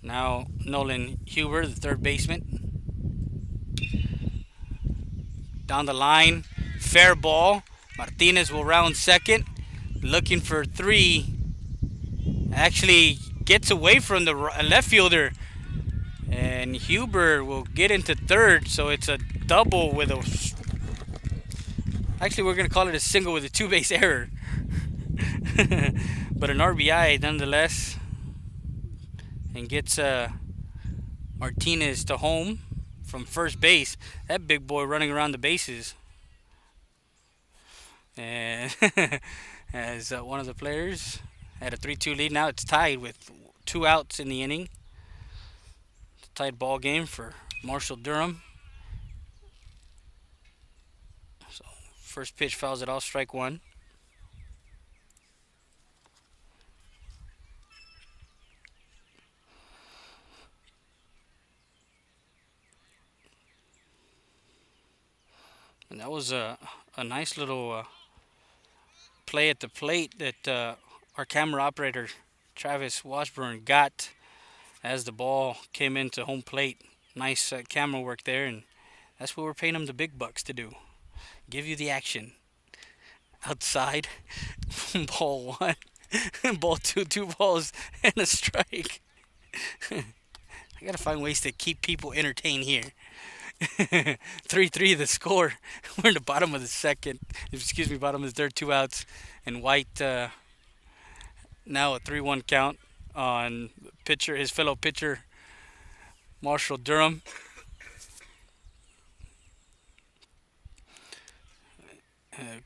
[SPEAKER 1] Now Nolan Huber, the third baseman. Down the line, fair ball. Martinez will round second, looking for 3. Actually gets away from the left fielder, and Huber will get into third, so it's a double with a... Actually, we're going to call it a single with a 2-base error. But an RBI nonetheless. And gets Martinez to home from first base. That big boy running around the bases. And as one of the players had a 3-2 lead. Now it's tied with 2 outs in the inning. It's a tight ball game for Marshall Durham. So first pitch fouls it off, strike 1. And that was a nice little play at the plate that our camera operator, Travis Washburn, got as the ball came into home plate. Nice camera work there, and that's what we're paying them the big bucks to do. Give you the action. Outside, ball 1, ball 2, 2 balls and a strike. I gotta find ways to keep people entertained here. 3-3 the score. We're in the bottom of the second. Bottom of the third, 2 outs. And White now a 3-1 count on his fellow pitcher, Marshall Durham.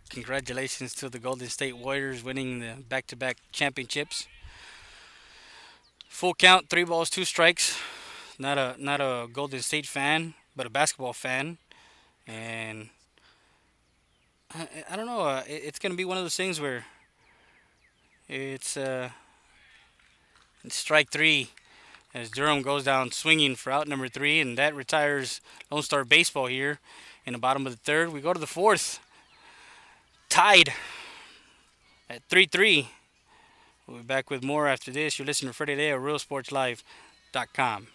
[SPEAKER 1] Congratulations to the Golden State Warriors winning the back-to-back championships. Full count, 3 balls, 2 strikes. Not a Golden State fan, but a basketball fan. And I don't know. It's going to be one of those things where it's strike 3 as Durham goes down swinging for out number 3, and that retires Lonestar baseball here in the bottom of the third. We go to the fourth, tied at 3-3. We'll be back with more after this. You're listening to Friday Day at RealSportsLive.com.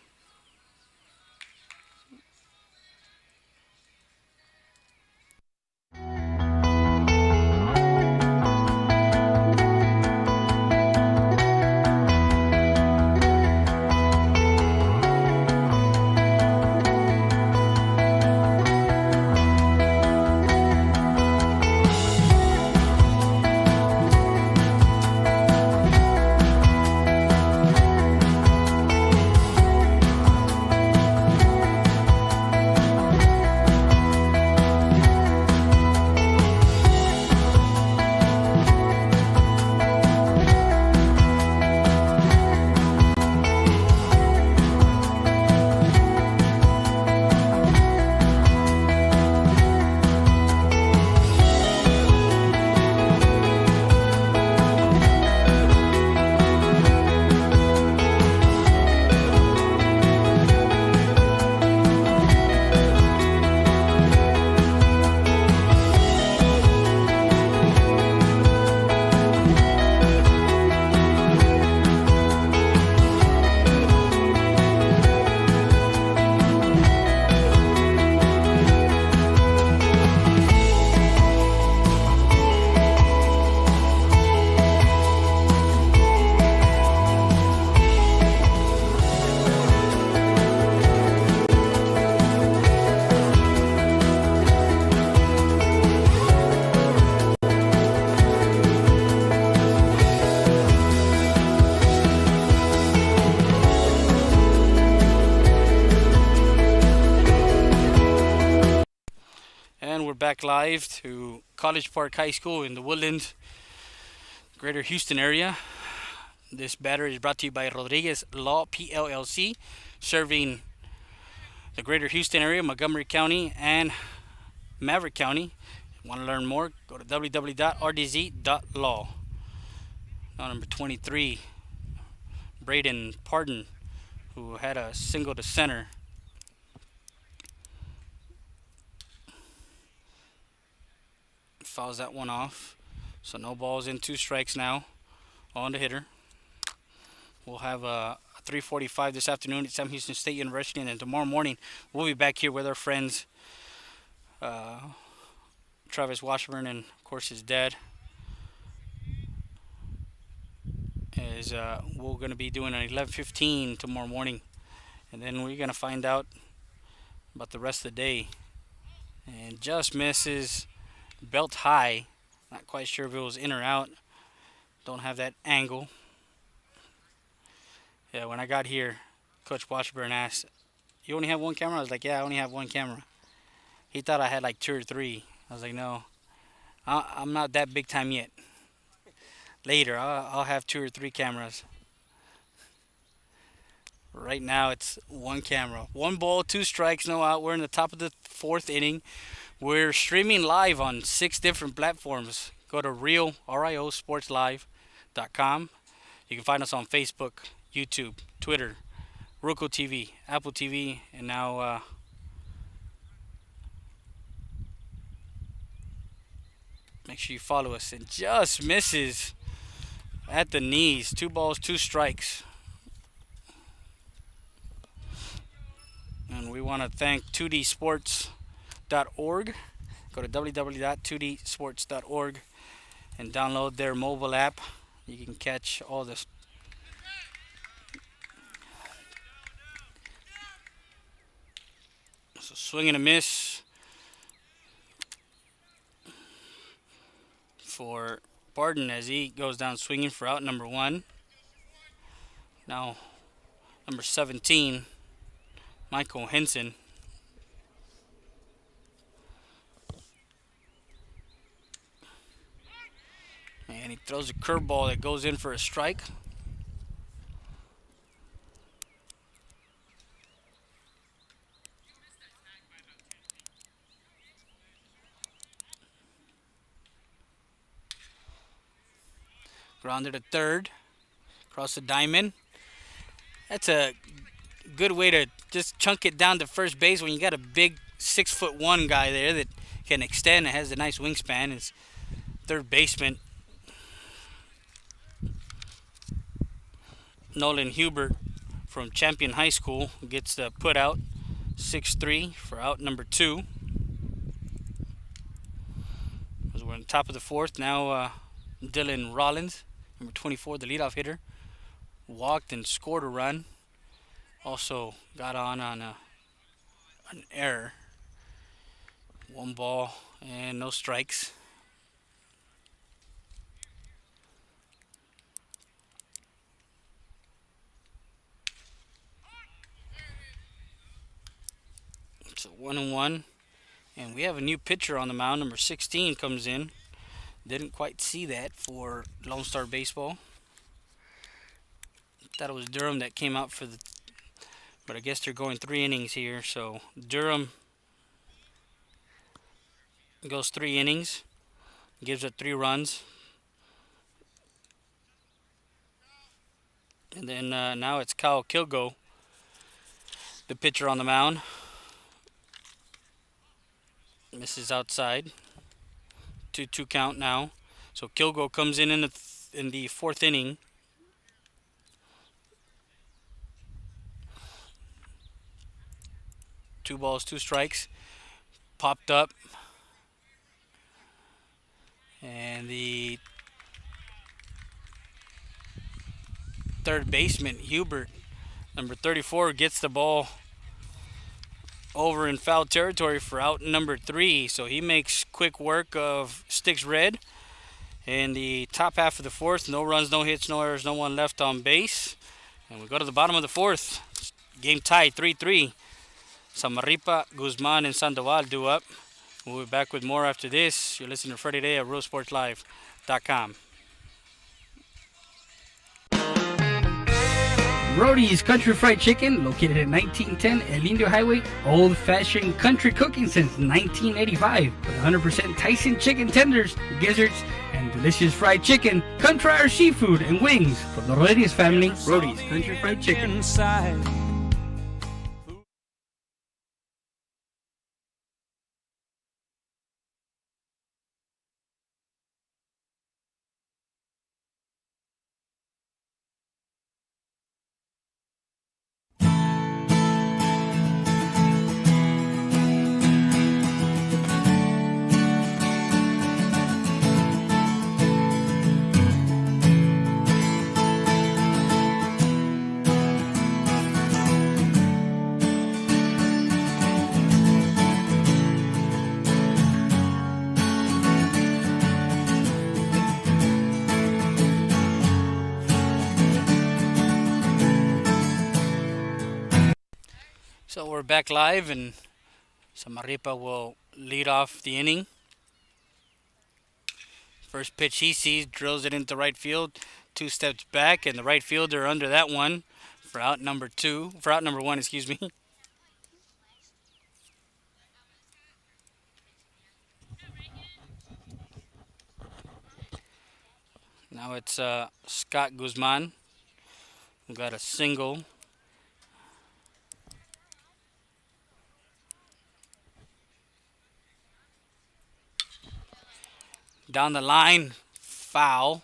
[SPEAKER 1] back live to College Park High School in the Woodlands, Greater Houston area. This batter is brought to you by Rodriguez Law PLLC, serving the Greater Houston area, Montgomery County, and Maverick County. Want to learn more? Go to www.rdz.law. Now number 23, Braden Pardon, who had a single to center. Fouls that one off. So no balls in, 2 strikes now on the hitter. We'll have a 3:45 this afternoon at Sam Houston State University, and then tomorrow morning we'll be back here with our friends Travis Washburn and of course his dad. As we're going to be doing an 11:15 tomorrow morning, and then we're going to find out about the rest of the day. And just misses belt high. Not quite sure if it was in or out. Don't have that angle. Yeah, when I got here, Coach Washburn asked, "You only have one camera?" I was like, "Yeah, I only have one camera." He thought I had like 2 or 3. I was like, "No, I'm not that big time yet. Later, I'll have 2 or 3 cameras. Right now, it's one camera. 1 ball, 2 strikes, no out. We're in the top of the 4th inning. We're streaming live on 6 different platforms. Go to RioSportsLive.com. You can find us on Facebook, YouTube, Twitter, Roku TV, Apple TV, and now make sure you follow us. And just misses at the knees. 2 balls, 2 strikes. And we want to thank 2dsports.org. Go to www.2dsports.org and download their mobile app. You can catch all this. So swing and a miss for Barden as he goes down swinging for out number 1. Now number 17, Michael Henson. And he throws a curveball that goes in for a strike. Grounded to third. Across the diamond. That's a good way to just chunk it down to first base when you got a big 6'1" guy there that can extend and has a nice wingspan. It's third baseman Nolan Hubert from Champion High School gets the put out. 6-3 for out number 2. As we're on top of the 4th now, Dylan Rollins, number 24, the leadoff hitter, walked and scored a run. Also got on an error. 1 ball and no strikes. It's a 1-1, and we have a new pitcher on the mound. Number 16 comes in. Didn't quite see that for Lonestar baseball. Thought it was Durham that came out for the, but I guess they're going 3 innings here. So Durham goes 3 innings, gives up 3 runs, and then now it's Kyle Kilgo, the pitcher on the mound. Misses outside. 2-2 count now. So Kilgo comes in the 4th inning. Two balls, 2 strikes. Popped up. And the third baseman, Hubert, number 34, gets the ball over in foul territory for out number 3. So he makes quick work of Sticks Red. In the top half of the 4th, no runs, no hits, no errors, no one left on base. And we go to the bottom of the 4th. Game tied 3-3. Samaripa, Guzman, and Sandoval do up. We'll be back with more after this. You're listening to Friday Day at RealSportsLive.com.
[SPEAKER 6] Brody's Country Fried Chicken, located at 1910 El Indio Highway. Old-fashioned country cooking since 1985. With 100% Tyson chicken tenders, gizzards, and delicious fried chicken. Come try our seafood and wings from the Rodriguez family. Brody's Country Fried Chicken.
[SPEAKER 1] So we're back live, and Samarripa will lead off the inning. First pitch he sees, drills it into right field, 2 steps back, and the right fielder under that one for out number one, excuse me. Now it's Scott Guzman, who got a single. Down the line, foul.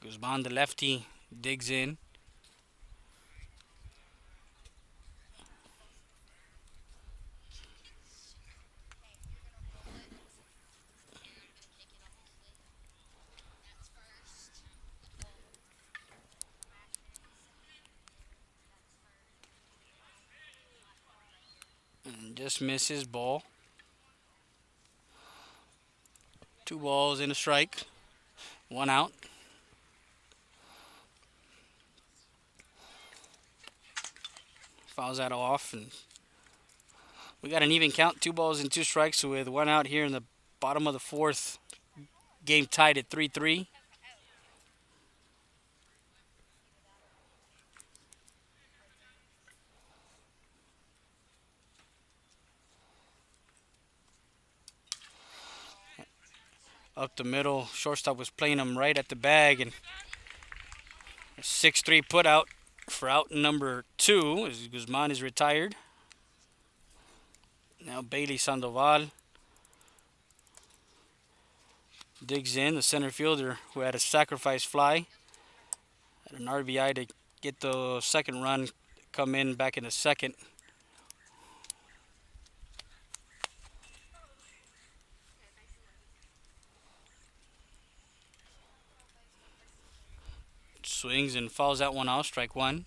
[SPEAKER 1] Guzman, the lefty, digs in. And just misses ball. 2 balls and a strike. 1 out. Fouls that off, and we got an even count, 2 balls and 2 strikes with 1 out here in the bottom of the 4th. Game tied at 3-3. Up the middle, shortstop was playing him right at the bag, and a 6-3 put out for out number 2 as Guzman is retired. Now Bailey Sandoval digs in, the center fielder who had a sacrifice fly, had an RBI to get the second run, come in back in the second. Swings and fouls that one off, strike 1.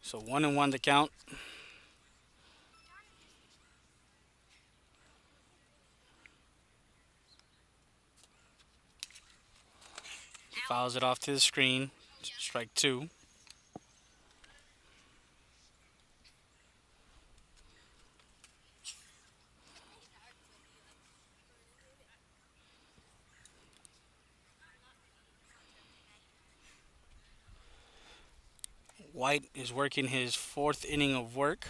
[SPEAKER 1] So 1-1 the count. Fouls it off to the screen. Strike 2. White is working his 4th inning of work.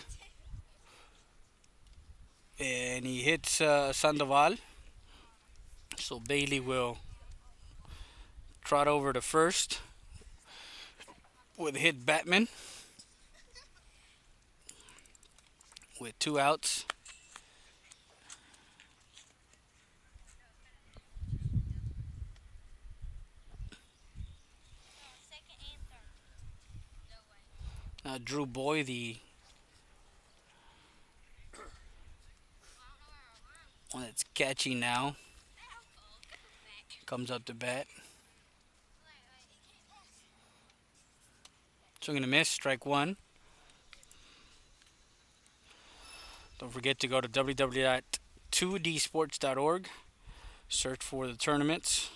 [SPEAKER 1] And he hits Sandoval. So Bailey will trot over to first with a hit Batman with 2 outs. Drew Boy, the one that's catching now, comes up to bat. Swing and a miss, strike one. Don't forget to go to www.2dsports.org, search for the tournaments,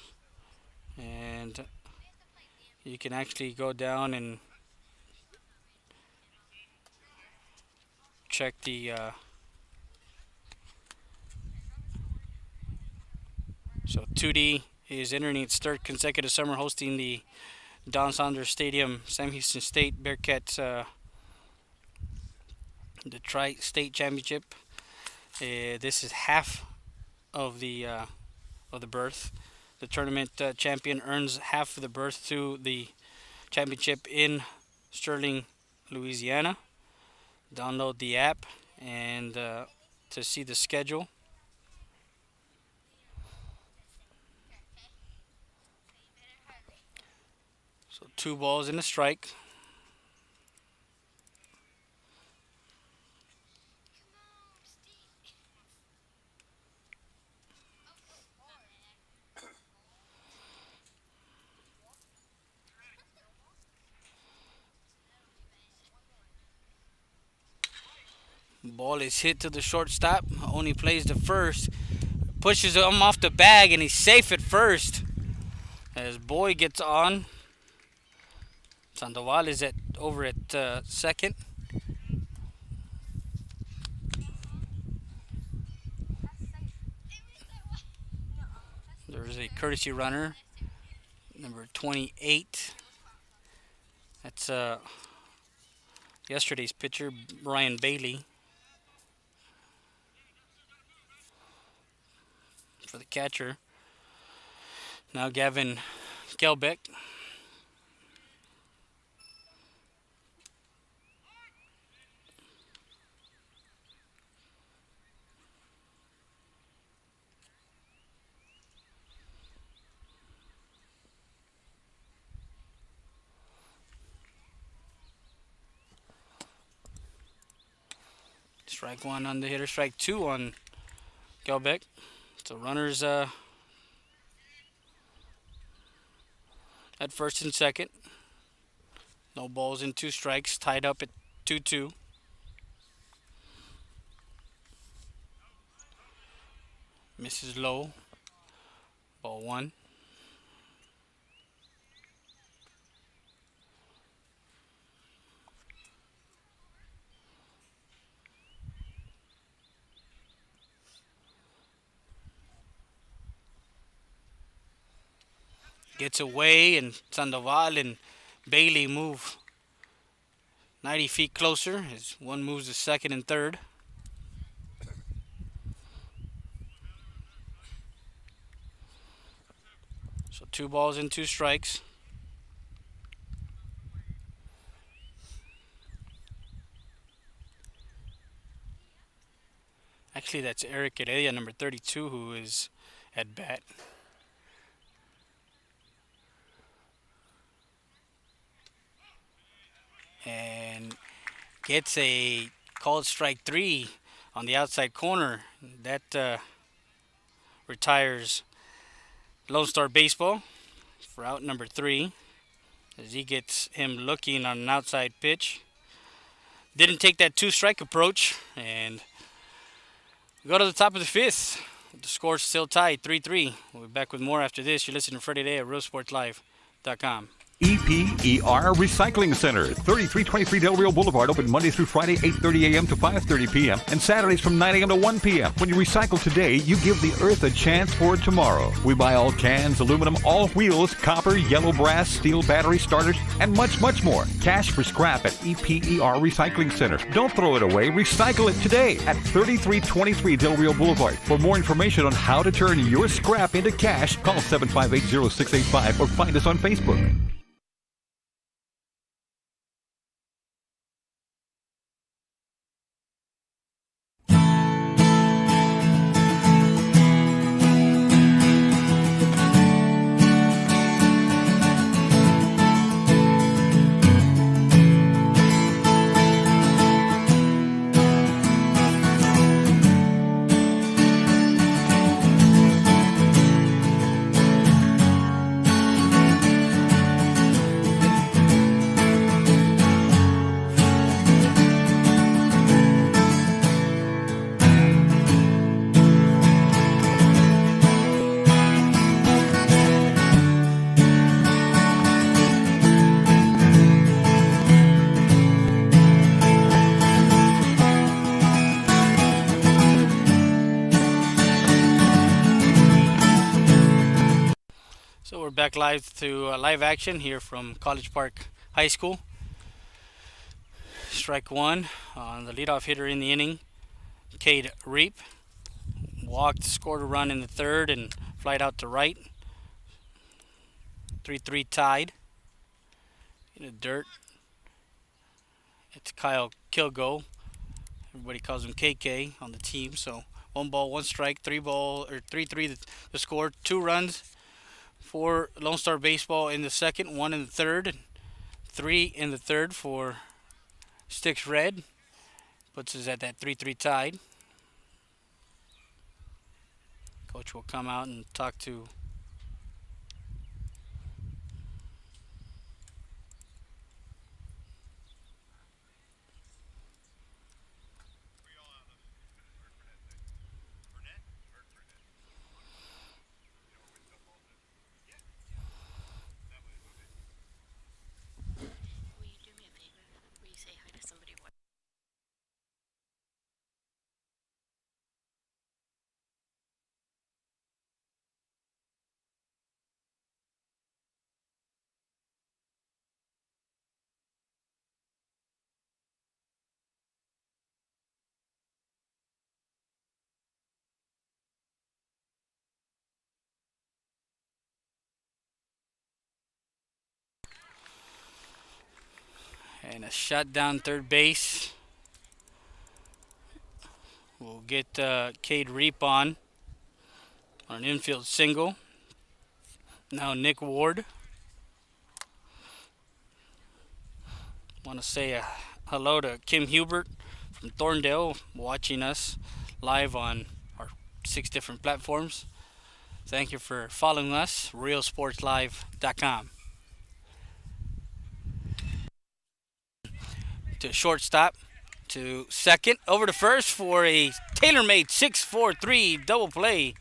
[SPEAKER 1] and you can actually go down and check the so 2D is entering its third consecutive summer hosting the Don Saunders Stadium Sam Houston State Bearcats the Tri-State Championship. This is half of the berth. The tournament champion earns half of the berth to the championship in Sterling, Louisiana. Download the app and to see the schedule. So 2 balls and a strike. Ball is hit to the shortstop. Only plays the first. Pushes him off the bag and he's safe at first. As Boy gets on. Sandoval is over at second. There's a courtesy runner, number 28. That's yesterday's pitcher, Brian Bailey. For the catcher. Now Gavin Gelbeck. Strike one on the hitter, strike two on Gelbeck. So runners at first and second. No balls and 2 strikes, tied up at 2-2. Misses low. Ball 1. Gets away, and Sandoval and Bailey move 90 feet closer as one moves to second and third. So 2 balls and 2 strikes. Actually, that's Eric Heredia, number 32, who is at bat. And gets a called strike 3 on the outside corner. That retires Lonestar Baseball for out number 3 as he gets him looking on an outside pitch. Didn't take that 2-strike approach, and we go to the top of the 5th. The score's still tied, 3-3. We'll be back with more after this. You're listening to Friday Day at RealSportsLive.com.
[SPEAKER 3] EPER Recycling Center, 3323 Del Rio Boulevard, open Monday through Friday, 8:30 a.m. to 5:30 p.m. and Saturdays from 9 a.m. to 1 p.m. When you recycle today, you give the earth a chance for tomorrow. We buy all cans, aluminum, all wheels, copper, yellow brass, steel battery starters, and much, much more. Cash for scrap at EPER Recycling Center. Don't throw it away. Recycle it today at 3323 Del Rio Boulevard. For more information on how to turn your scrap into cash, call 758-0685 or find us on Facebook.
[SPEAKER 1] back live to live action here from College Park High School. Strike one on the leadoff hitter in the inning, Cade Reap. Walked, scored a run in the third, and flied out to right. 3-3 tied. In the dirt. It's Kyle Kilgo. Everybody calls him KK on the team. So 1-1 strike, 3-3 the score. 2 runs for Lonestar Baseball in the second, 1 in the third, 3 in the third for Sticks Red. Puts us at that 3-3 tied. Coach will come out and talk to and a shot down third base. We'll get Cade Reap on an infield single. Now Nick Ward. Want to say a hello to Kim Hubert from Thorndale watching us live on our 6 different platforms. Thank you for following us, realsportslive.com. To shortstop, to second, over to first for a tailor-made 6-4-3 double play.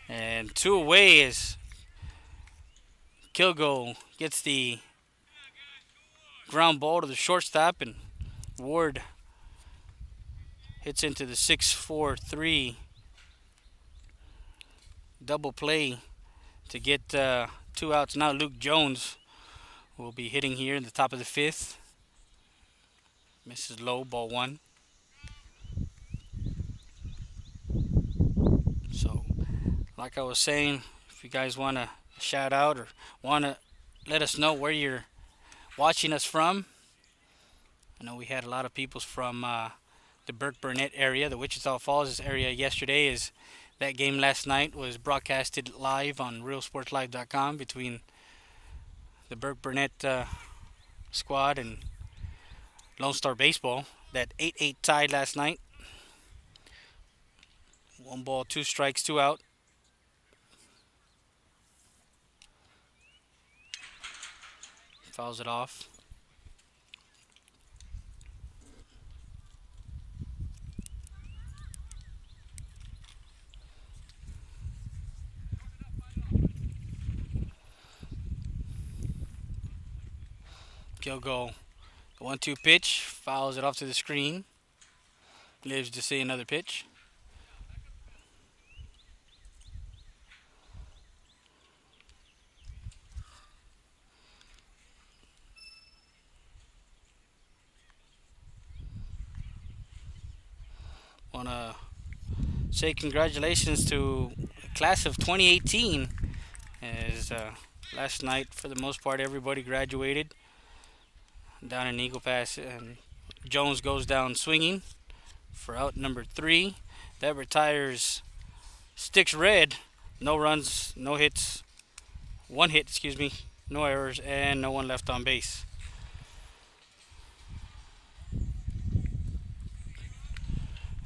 [SPEAKER 1] And 2 away as Kilgo gets the ground ball to the shortstop, and Ward hits into the 6-4-3 double play to get 2 outs. Now Luke Jones will be hitting here in the top of the 5th. Misses low, ball 1. So, like I was saying, if you guys want to shout out or want to let us know where you're watching us from. I know we had a lot of people from the Burke Burnett area, the Wichita Falls area yesterday. Is that game last night was broadcasted live on realsportslive.com between the Burke Burnett squad and Lonestar Baseball. That 8-8 tied last night. 1 ball, 2 strikes, 2 out. Fouls it off. Kilgo, 1-2 pitch, fouls it off to the screen. Lives to see another pitch. Want to say congratulations to the class of 2018, as last night, for the most part, everybody graduated down in Eagle Pass, and Jones goes down swinging for out number 3. That retires Sticks Red. No runs, no hits, 1 hit, no errors, and no one left on base.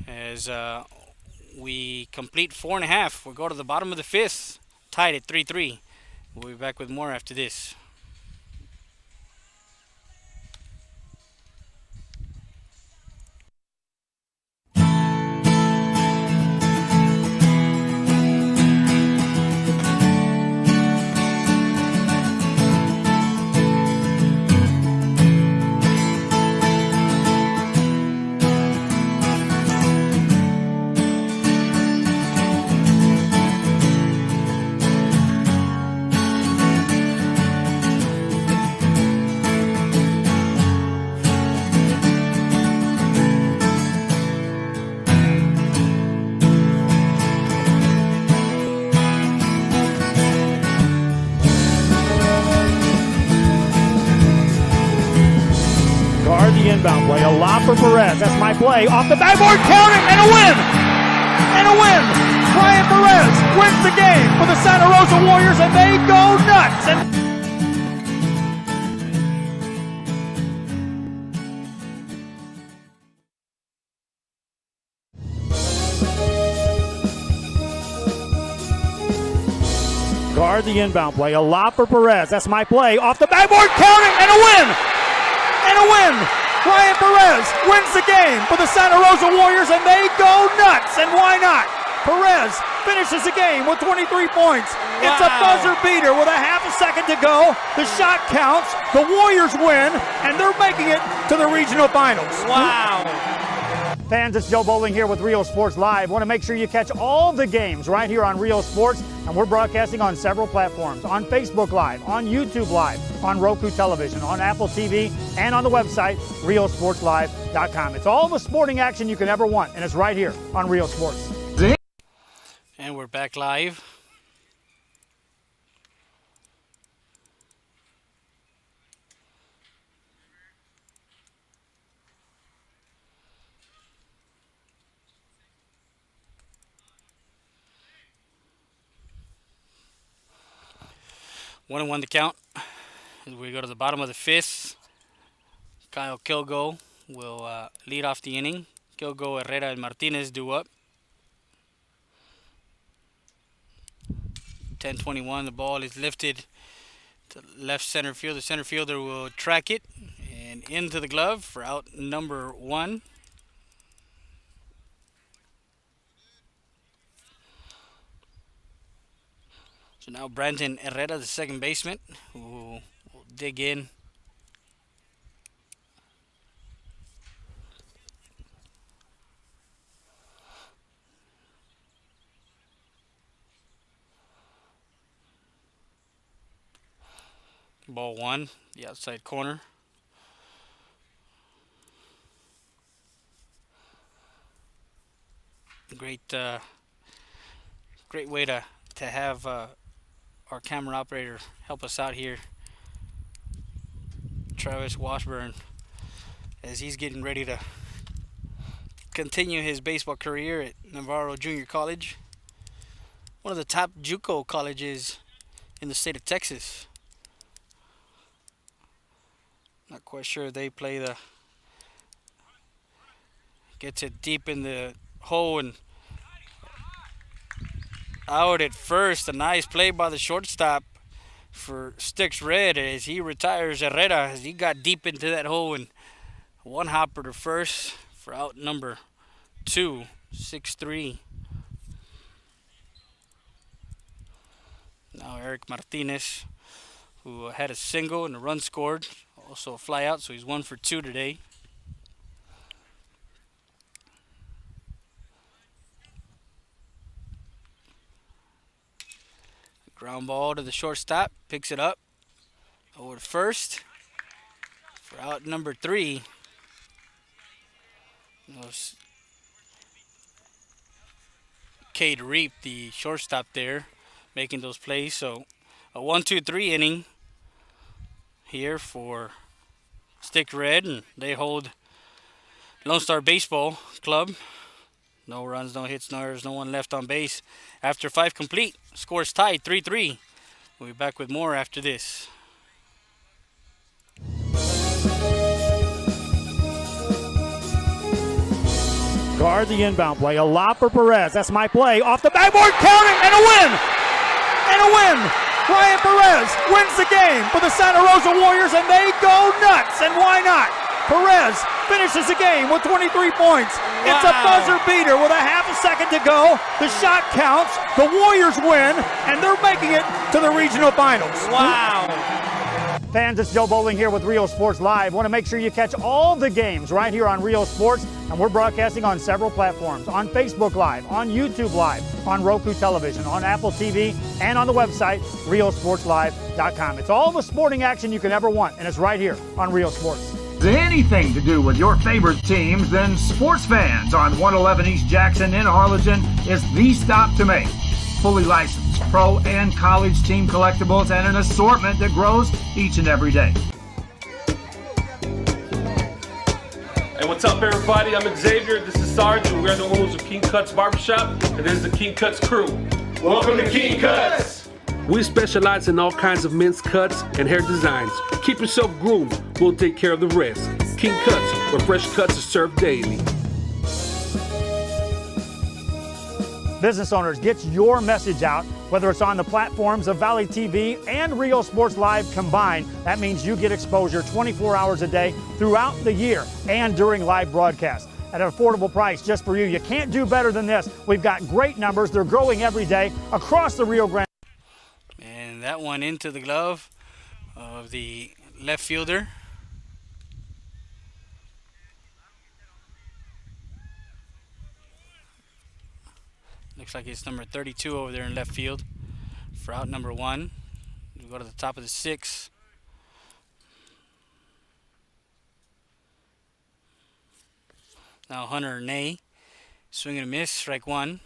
[SPEAKER 1] As we complete 4 1/2, we'll go to the bottom of the 5th, tied at 3-3. We'll be back with more after this.
[SPEAKER 7] the inbound play. A lob for Perez. That's my play. Off the backboard, counting, and a win! And a win! Ryan Perez wins the game for the Santa Rosa Warriors, and they go nuts! Guard the inbound play. A lob for Perez. That's my play. Off the backboard, counting, and a win! And a win! Ryan Perez wins the game for the Santa Rosa Warriors, and they go nuts! And why not? Perez finishes the game with 23 points. Wow. It's a buzzer beater with a half a second to go. The shot counts. The Warriors win, and they're making it to the regional finals.
[SPEAKER 4] Wow.
[SPEAKER 7] Fans, it's Joe Bowling here with Rio Sports Live. Want to make sure you catch all the games right here on Rio Sports, and we're broadcasting on several platforms, on Facebook Live, on YouTube Live, on Roku Television, on Apple TV, and on the website, RioSportsLive.com. It's all the sporting action you can ever want, and it's right here on Rio Sports.
[SPEAKER 1] And we're back live. One and one to count. As we go to the bottom of the fifth, Kyle Kilgo will lead off the inning. Kilgo, Herrera, and Martinez due up. 10-21, the ball is lifted to left center field. The center fielder will track it and into the glove for out number one. So now Brandon Herrera, the second baseman, who will dig in. Ball one, the outside corner. Great way to have our camera operator help us out here, Travis Washburn, as he's getting ready to continue his baseball career at Navarro Junior College, one of the top JUCO colleges in the state of Texas. Not quite sure they play gets it deep in the hole and out at first. A nice play by the shortstop for Sticks Red as he retires Herrera as he got deep into that hole, and one hopper to first for out number 2, 6-3. Now Eric Martinez, who had a single and a run scored, also a fly out, so he's 1 for 2 today. Ground ball to the shortstop, picks it up over to first for out number 3. Cade Reap, the shortstop there, making those plays. So a 1-2-3 inning here for Stick Red, and they hold Lonestar Baseball Club. No runs, no hits, no errors, no one left on base. After 5 complete, scores tied 3-3. We'll be back with more after this.
[SPEAKER 7] Guard the inbound play. A lob for Perez. That's my play. Off the backboard, counting, and a win! And a win! Ryan Perez wins the game for the Santa Rosa Warriors, and they go nuts! And why not? Perez finishes the game with 23 points. Wow. It's a buzzer beater with a half a second to go. The shot counts. The Warriors win, and they're making it to the regional finals.
[SPEAKER 4] Wow.
[SPEAKER 7] Fans, it's Joe Bowling here with Rio Sports Live. Want to make sure you catch all the games right here on Rio Sports, and we're broadcasting on several platforms, on Facebook Live, on YouTube Live, on Roku Television, on Apple TV, and on the website, RioSportsLive.com. It's all the sporting action you can ever want, and it's right here on Rio Sports.
[SPEAKER 8] Anything to do with your favorite teams, then Sports Fans on 111 East Jackson in Harlingen is the stop to make. Fully licensed pro and college team collectibles and an assortment that grows each and every day.
[SPEAKER 9] what's up, everybody? I'm Xavier. This is Sarge, and we're the owners of King Cuts Barbershop, and this is the King Cuts crew. Welcome to King Cuts! We specialize in all kinds of men's cuts and hair designs. Keep yourself groomed. We'll take care of the rest. King Cuts, where fresh cuts are served daily.
[SPEAKER 7] Business owners, get your message out, whether it's on the platforms of Valley TV and Rio Sports Live combined. That means you get exposure 24 hours a day throughout the year and during live broadcasts at an affordable price just for you. You can't do better than this. We've got great numbers. They're growing every day across the Rio Grande.
[SPEAKER 1] And that one into the glove of the left fielder. Looks like it's number 32 over there in left field for out number 1. We go to the top of the 6th. Now Hunter Nay, swing and a miss, strike 1.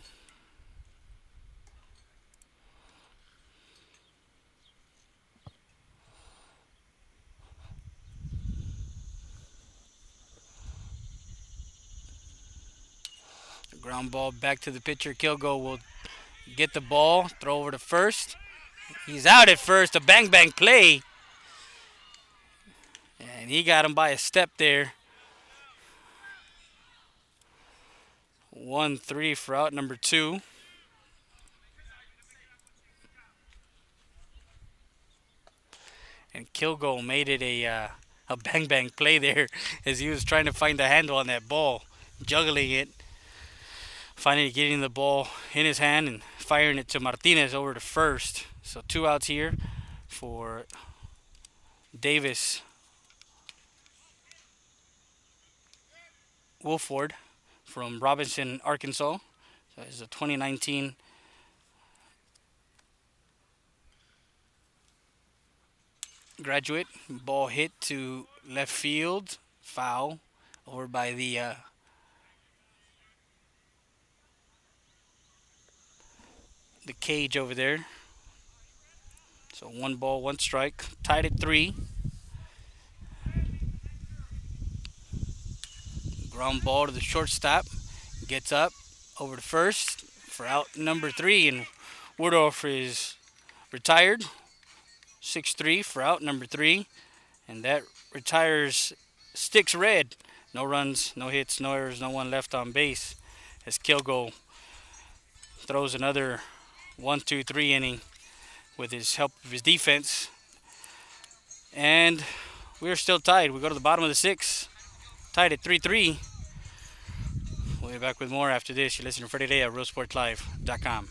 [SPEAKER 1] Ground ball back to the pitcher. Kilgo will get the ball, throw over to first. He's out at first, a bang bang play. And he got him by a step there. 1-3 for out number 2. And Kilgo made it a bang bang play there as he was trying to find the handle on that ball, juggling it. Finally getting the ball in his hand and firing it to Martinez over to first. So 2 outs here for Davis Wolford from Robinson, Arkansas. So it's a 2019 graduate. Ball hit to left field. Foul over by the cage over there. So 1 ball, 1 strike. Tied at 3. Ground ball to the shortstop. Gets up over to first for out number 3. And Woodruff is retired. 6-3 for out number 3. And that retires Sticks Red. No runs, no hits, no errors, no one left on base. As Kilgo throws another 1-2-3 inning with his help of his defense. And we're still tied. We go to the bottom of the 6th. Tied at 3-3. We'll be back with more after this. You listen to Friday Day at RealSportsLive.com.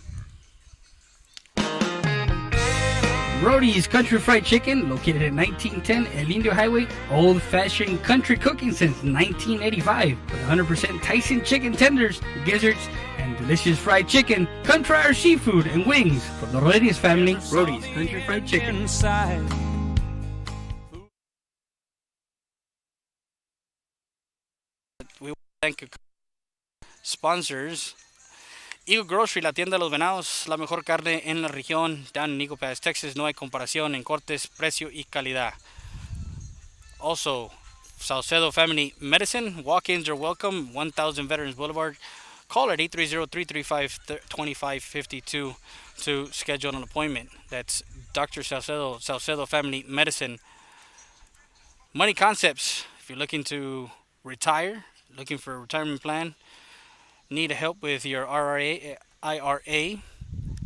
[SPEAKER 6] Brody's Country Fried Chicken, located at 1910 El Indio Highway, old-fashioned country cooking since 1985. With 100% Tyson chicken tenders, gizzards, and delicious fried chicken. Come try our seafood and wings from the Rodriguez family. Brody's Country Fried Chicken.
[SPEAKER 1] We want to thank sponsors. Eagle Grocery, la tienda de los venados, la mejor carne en la región. Down in Eagle Pass, Texas, no hay comparación en cortes, precio y calidad. Also, Salcedo Family Medicine, walk-ins are welcome, 1000 Veterans Boulevard. Call at 830-335-2552 to schedule an appointment. That's Dr. Salcedo Family Medicine. Money Concepts, if you're looking to retire, looking for a retirement plan, need help with your IRA,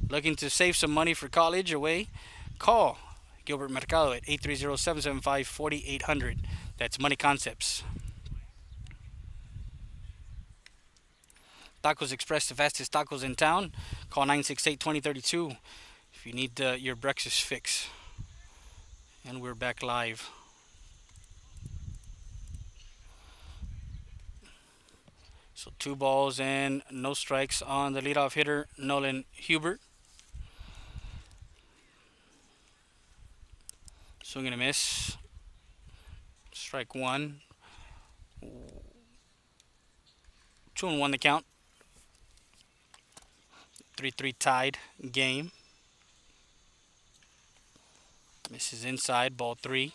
[SPEAKER 1] looking to save some money for college away, call Gilbert Mercado at 830-775-4800. That's Money Concepts. Tacos Express, the fastest tacos in town. Call 968-2032 if you need your breakfast fix. And we're back live. So 2 balls and no strikes on the leadoff hitter, Nolan Hubert. Swing and a miss. Strike 1. 2-1 the count. 3-3 tied game. Misses inside, ball 3.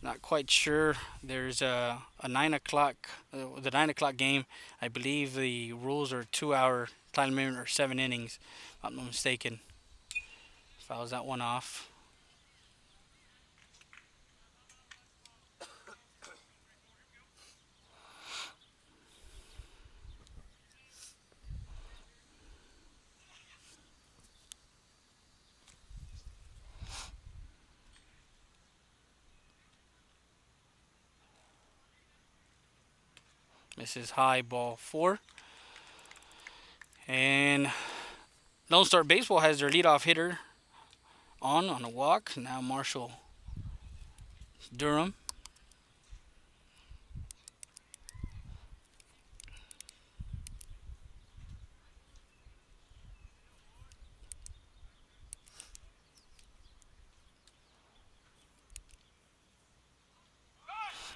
[SPEAKER 1] Not quite sure. There's a 9 o'clock, the 9 o'clock game. I believe the rules are 2 hour time limit or 7 innings. If I'm not mistaken. Fouls that one off. This is high, ball 4. And Lone Star Baseball has their leadoff hitter on a walk. Now Marshall Durham.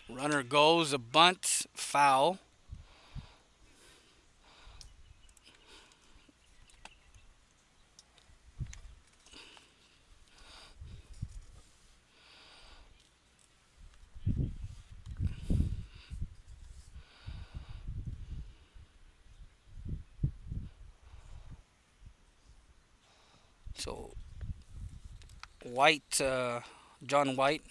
[SPEAKER 1] Runner goes, a bunt, foul. So White, John White,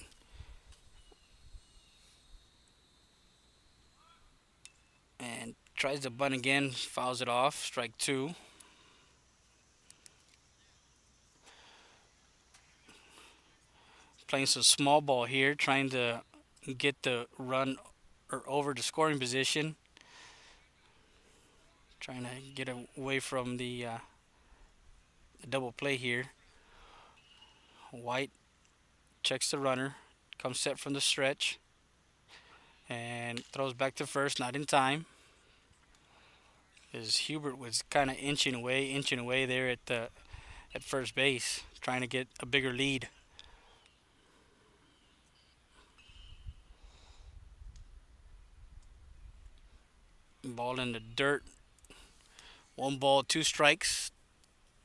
[SPEAKER 1] and tries to bunt again, fouls it off, strike 2. Playing some small ball here, trying to get the run or over to scoring position. Trying to get away from the double play here. White checks the runner, comes set from the stretch, and throws back to first, not in time. As Hubert was kind of inching away there at first base, trying to get a bigger lead. Ball in the dirt. 1 ball, 2 strikes.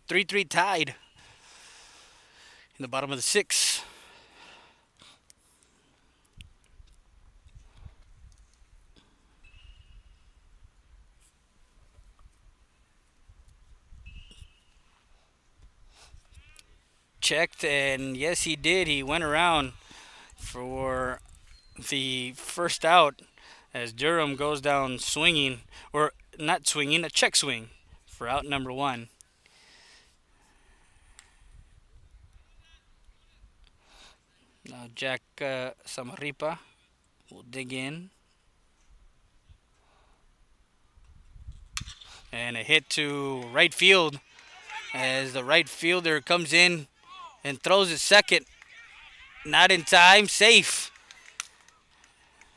[SPEAKER 1] 3-3 tied in the bottom of the 6th. Checked, and yes, he did. He went around for the first out as Durham goes down swinging, or not swinging, a check swing for out number 1. Now Jack Samaripa will dig in. And a hit to right field as the right fielder comes in and throws it second. Not in time, safe.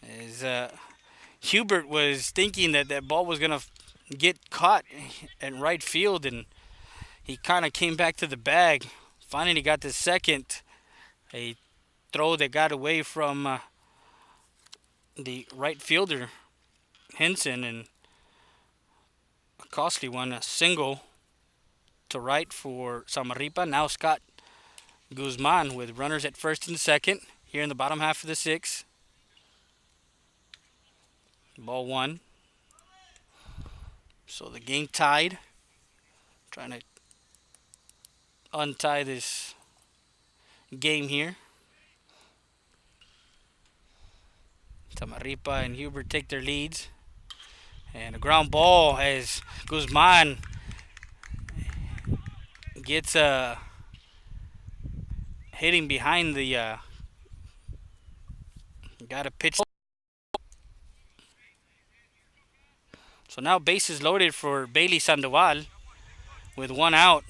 [SPEAKER 1] As Hubert was thinking that that ball was going to get caught in right field, and he kind of came back to the bag. Finally got the second. A throw that got away from the right fielder, Henson, and a costly one, a single to right for Samaripa. Now Scott Guzman with runners at first and second here in the bottom half of the 6th. Ball 1. So the game tied. Trying to untie this game here. Tamaripa and Hubert take their leads. And a ground ball as Guzman gets hitting behind the got a pitch. So now bases loaded for Bailey Sandoval with 1 out.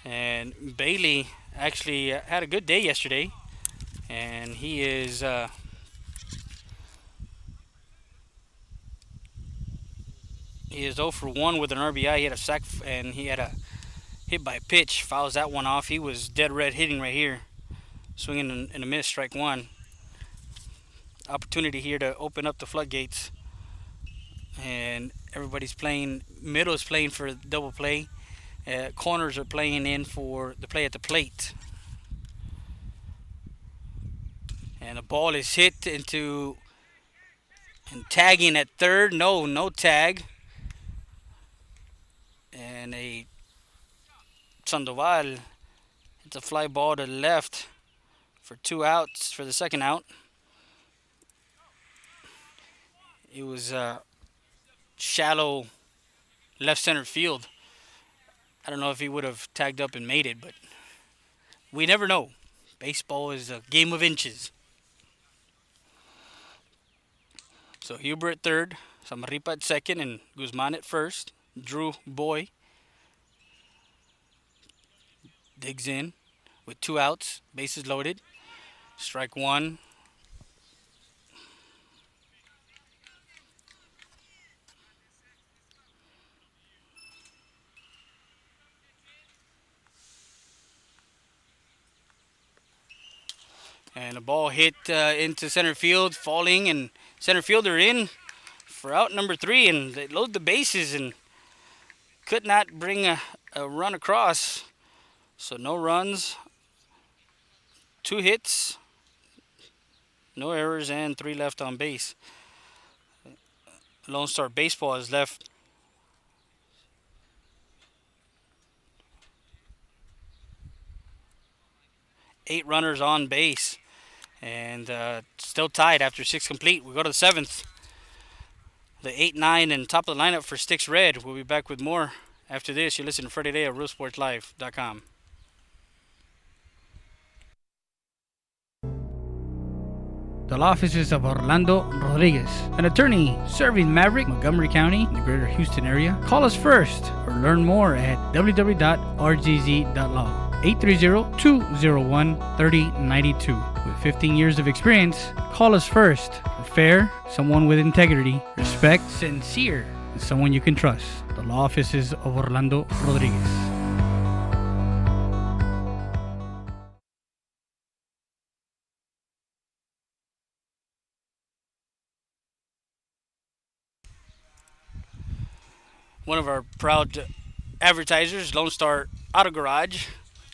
[SPEAKER 1] And Bailey actually had a good day yesterday. And he is he is 0 for 1 with an RBI. He had a sack and he had a hit by a pitch. Fouls that one off. He was dead red hitting right here. Swinging in a miss, strike 1. Opportunity here to open up the floodgates. And everybody's playing. Middle is playing for double play. Corners are playing in for the play at the plate. And the ball is hit into and tagging at third. No tag. And a Sandoval. It's a fly ball to the left for 2 outs for the second out. It was shallow left center field. I don't know if he would have tagged up and made it, but we never know. Baseball is a game of inches. So Huber at third, Samarripa at second, and Guzman at first. Drew Boy digs in with 2 outs, bases loaded. Strike one. And the ball hit into center field, falling, and center fielder in for out number 3, and they load the bases and could not bring a run across. So no runs, 2 hits, no errors, and 3 left on base. Lone Star Baseball has left 8 runners on base, and still tied after 6 complete. We go to the 7th. The 8-9 and top of the lineup for Sticks Red. We'll be back with more after this. You listen to Friday Day at RealSportsLive.com.
[SPEAKER 6] The law offices of Orlando Rodriguez, an attorney serving Maverick, Montgomery County, the greater Houston area. Call us first or learn more at www.rgz.law. 830-201-3092. With 15 years of experience, call us first for fair, someone with integrity, respect, sincere, and someone you can trust. The law offices of Orlando Rodriguez.
[SPEAKER 1] One of our proud advertisers, Lone Star Auto Garage,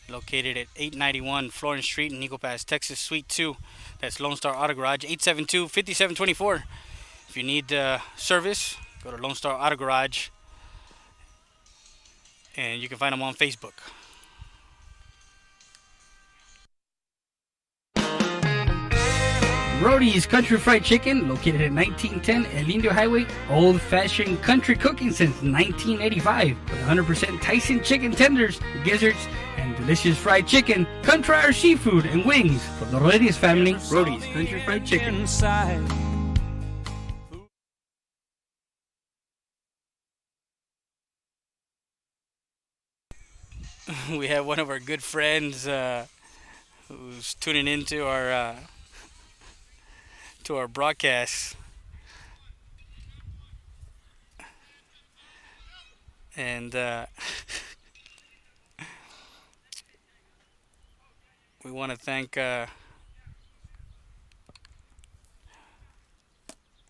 [SPEAKER 1] located at 891 Florence Street in Eagle Pass, Texas, Suite 2. That's Lone Star Auto Garage, 872-5724. If you need service, go to Lone Star Auto Garage, and you can find them on Facebook.
[SPEAKER 6] Rody's Country Fried Chicken, located at 1910 El Indio Highway. Old-fashioned country cooking since 1985. With 100% Tyson chicken tenders, gizzards, and delicious fried chicken. Come try our seafood and wings from the Rodriguez family. Rody's Country Fried Chicken.
[SPEAKER 1] We have one of our good friends who's tuning into our broadcast, and we want to thank all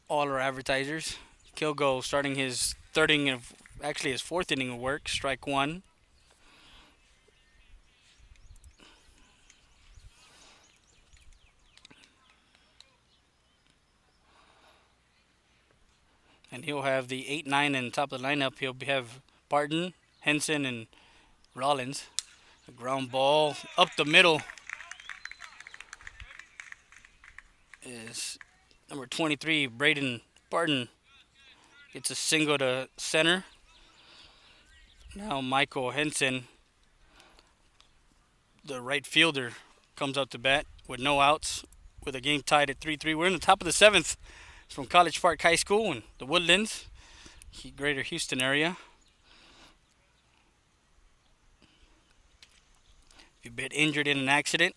[SPEAKER 1] our advertisers. Kilgo starting his third inning of, actually his 4th inning of work, strike one. And he'll have the 8-9 and top of the lineup. He'll have Barton, Henson, and Rollins. A ground ball up the middle is number 23, Braden Barton. Gets a single to center. Now Michael Henson, the right fielder, comes out to bat with no outs, with a game tied at 3-3. We're in the top of the 7th. From College Park High School in the Woodlands, greater Houston area. If you've been injured in an accident,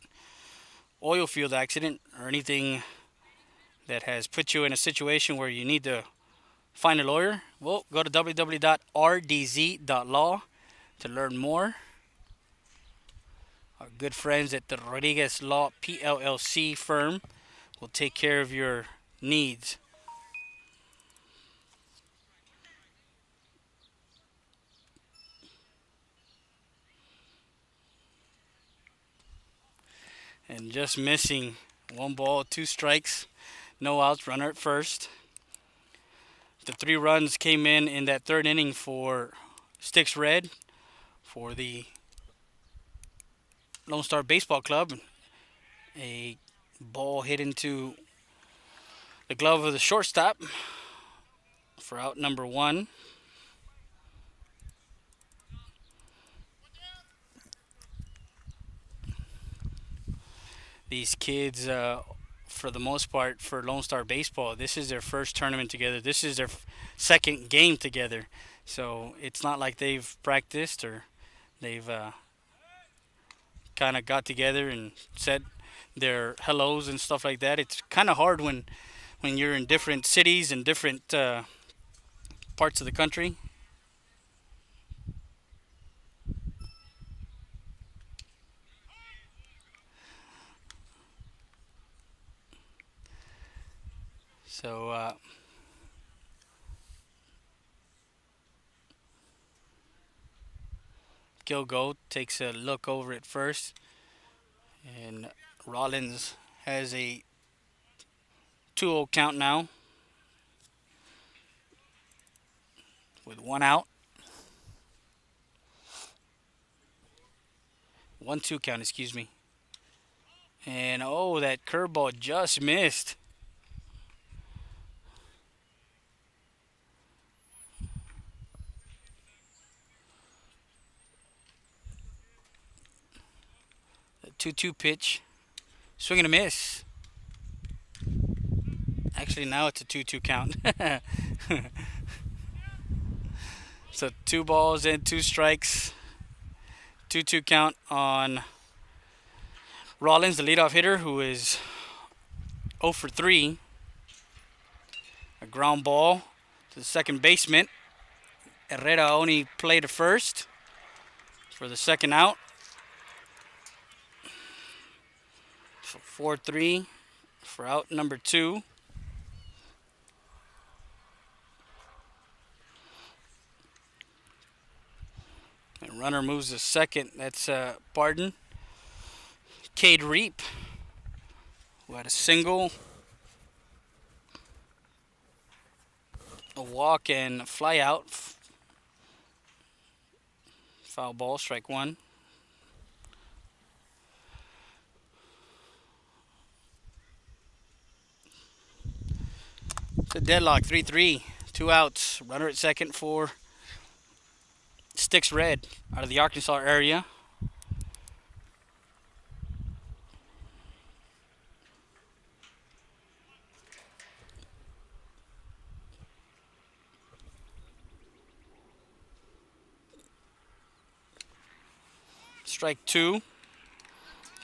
[SPEAKER 1] oil field accident, or anything that has put you in a situation where you need to find a lawyer, well, go to www.rdz.law to learn more. Our good friends at the Rodriguez Law PLLC firm will take care of your needs. And just missing 1 ball, 2 strikes, no outs, runner at first. The 3 runs came in that 3rd inning for Sticks Red for the Lonestar Baseball Club. A ball hit into the glove of the shortstop for out number 1. These kids, for the most part, for Lone Star Baseball, this is their first tournament together. This is their second game together. So it's not like they've practiced or they've kind of got together and said their hellos and stuff like that. It's kind of hard when you're in different cities and different parts of the country. So Gilgo takes a look over it first, and Rollins has a 2-0 count now with 1 out. 1-2 count, excuse me. And oh, that curveball just missed. The 2-2 pitch. Swing and a miss. Actually, now it's a 2-2 count. So 2 balls and 2 strikes. 2-2 count on Rollins, the leadoff hitter, who is 0 for 3. A ground ball to the second baseman. Herrera only played to first for the second out. So 4-3 for out number 2. And runner moves to second. That's Barden. Cade Reap, who had a single, a walk, and a fly out. Foul ball, strike 1. It's a deadlock, 3-3. 2 outs. Runner at second for Sticks Red out of the Arkansas area. Strike 2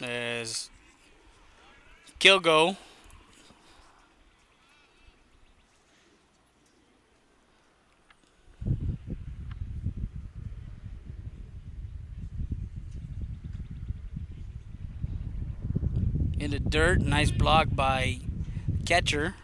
[SPEAKER 1] as Gilgo in the dirt. Nice block by catcher.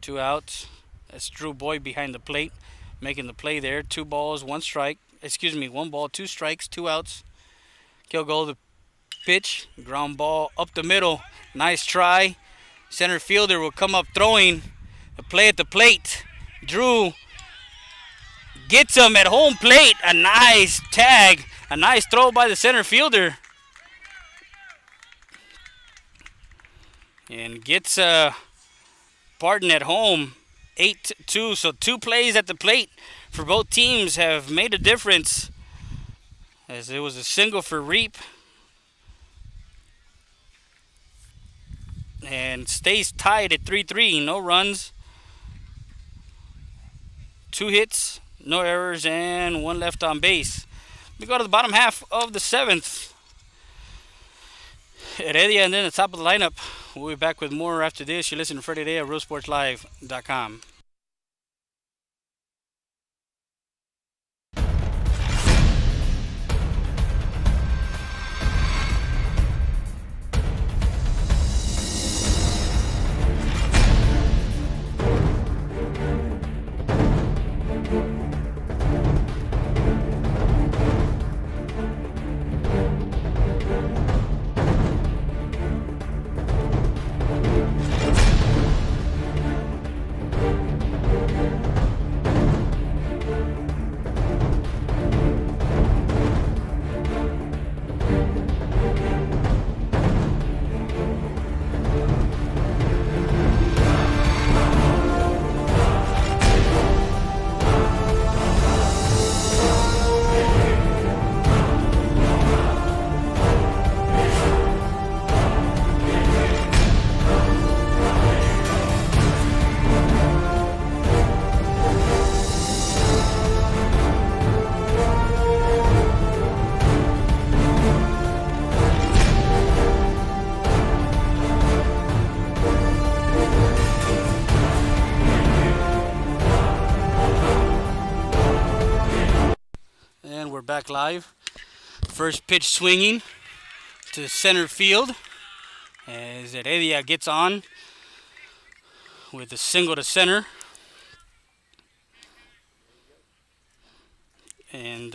[SPEAKER 1] Two outs. That's Drew Boyd behind the plate, making the play there. 2 balls, 1 strike. Excuse me, 1 ball, 2 strikes, 2 outs. Gilgo, the pitch, ground ball up the middle. Nice try. Center fielder will come up throwing. The play at the plate. Drew gets him at home plate. A nice tag. A nice throw by the center fielder. And gets Barton at home. 8-2. So 2 plays at the plate for both teams have made a difference. As it was a single for Reap. And stays tied at 3-3. No runs. 2 hits. No errors, and 1 left on base. We go to the bottom half of the 7th. Heredia and then the top of the lineup. We'll be back with more after this. You listen to Friday Day at RealSportsLive.com. we're back live. First pitch swinging to center field as Heredia gets on with a single to center. And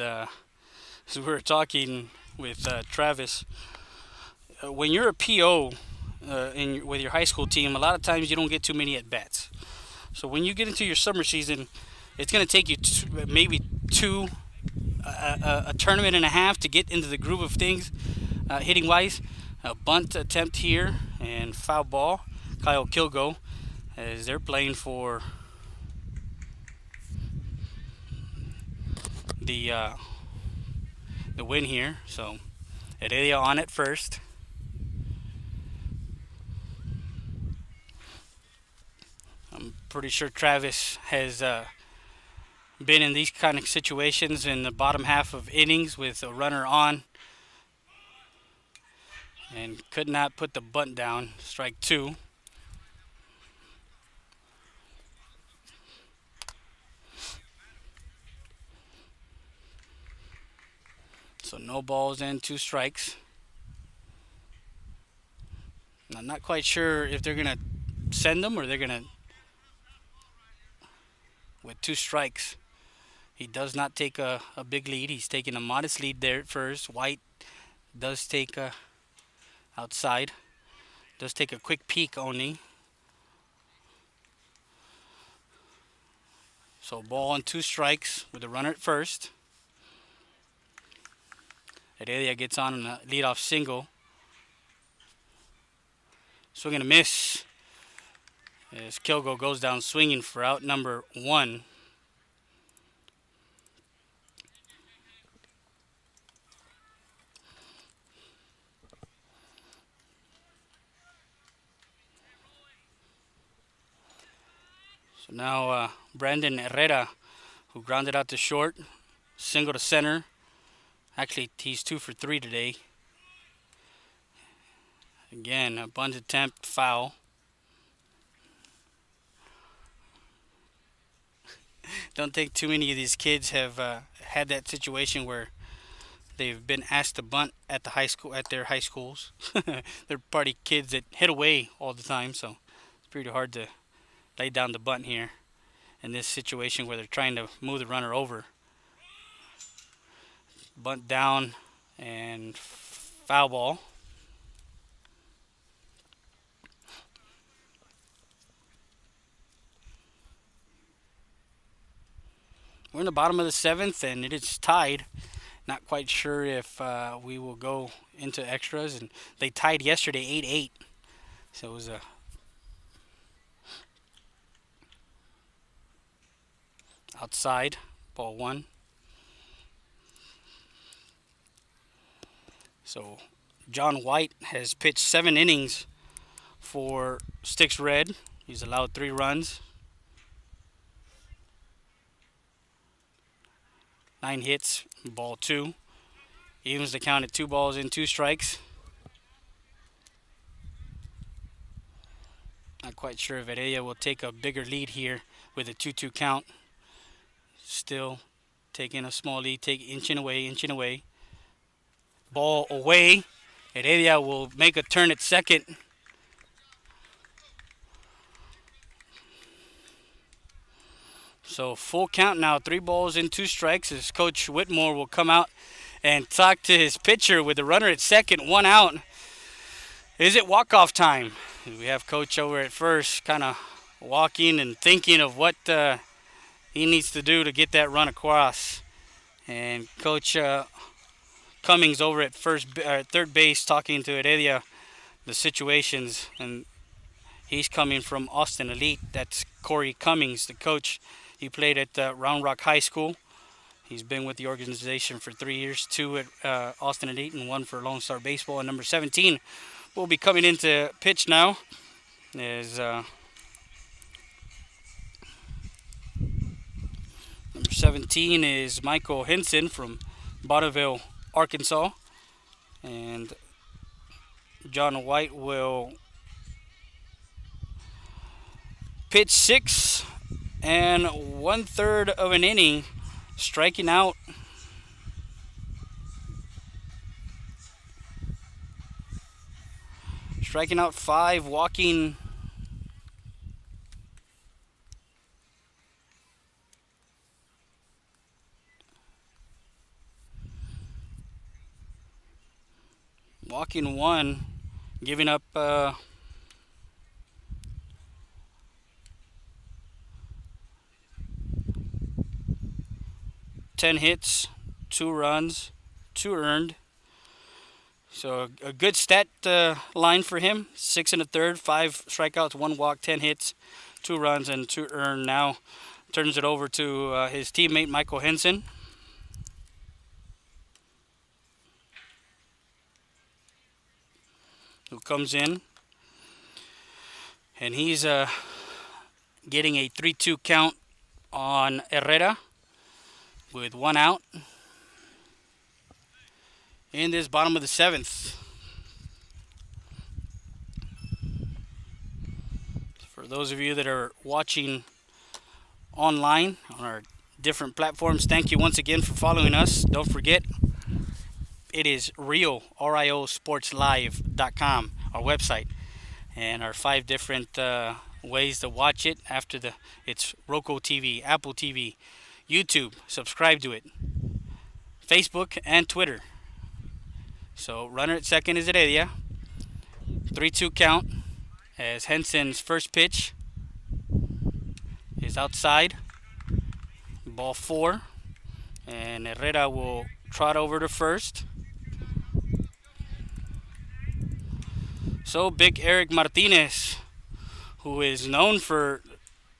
[SPEAKER 1] so we were talking with Travis. When you're a PO with your high school team, a lot of times you don't get too many at bats. So when you get into your summer season, it's going to take you maybe a tournament and a half to get into the groove of things, hitting wise. A bunt attempt here and foul ball. Kyle Kilgo, as they're playing for the win here. So Heredia on at first. I'm pretty sure Travis has been in these kind of situations in the bottom half of innings with a runner on and could not put the bunt down. Strike two. So no balls and 2 strikes. I'm not quite sure if they're going to send them or they're going to, with 2 strikes. He does not take a big lead. He's taking a modest lead there at first. White does take outside. Does take a quick peek only. So ball and 2 strikes with a runner at first. Heredia gets on a leadoff single. Swing and a miss as Kilgo goes down swinging for out number 1. So now Brandon Herrera, who grounded out to short, single to center. Actually, he's 2 for 3 today. Again, a bunt attempt, foul. Don't think too many of these kids have had that situation where they've been asked to bunt at their high schools. They're party kids that hit away all the time, so it's pretty hard to lay down the bunt here in this situation where they're trying to move the runner over. Bunt down and foul ball. We're in the bottom of the 7th and it is tied. Not quite sure if we will go into extras, and they tied yesterday 8-8. So it was a outside, ball 1. So John White has pitched 7 innings for Sticks Red. He's allowed 3 runs, 9 hits, ball 2. Evens the count at 2 balls and 2 strikes. Not quite sure if Heredia will take a bigger lead here with a 2-2 count. Still taking a small lead, inching away. Ball away. Heredia will make a turn at second. So full count now, 3 balls and 2 strikes as Coach Whitmore will come out and talk to his pitcher with the runner at second, 1 out. Is it walk-off time? We have Coach over at first kind of walking and thinking of what he needs to do to get that run across. And Coach Cummings over at third base talking to Heredia the situations, and he's coming from Austin Elite. That's Corey Cummings, the coach. He played at Round Rock High School. He's been with the organization for 3 years, 2 at Austin Elite and 1 for Lonestar Baseball. And number 17 will be coming into pitch now. Number 17 is Michael Henson from Bonneville, Arkansas. And John White will pitch 6 1/3 of an inning, striking out Striking out 5, walking 1, giving up 10 hits, 2 runs, 2 earned. So a good stat line for him. 6 1/3, 5 strikeouts, 1 walk, 10 hits, 2 runs, and 2 earned. Now turns it over to his teammate Michael Henson. Who comes in, and he's getting a 3-2 count on Herrera with 1 out in this bottom of the 7th. For those of you that are watching online on our different platforms, thank you once again for following us. Don't forget, it is RioSportsLive.com, our website, and our 5 different ways to watch it after it's Roku TV, Apple TV, YouTube, subscribe to it, Facebook, and Twitter. So runner at second is Heredia. 3-2 count as Henson's first pitch is outside. Ball 4, and Herrera will trot over to first. So big Eric Martinez, who is known for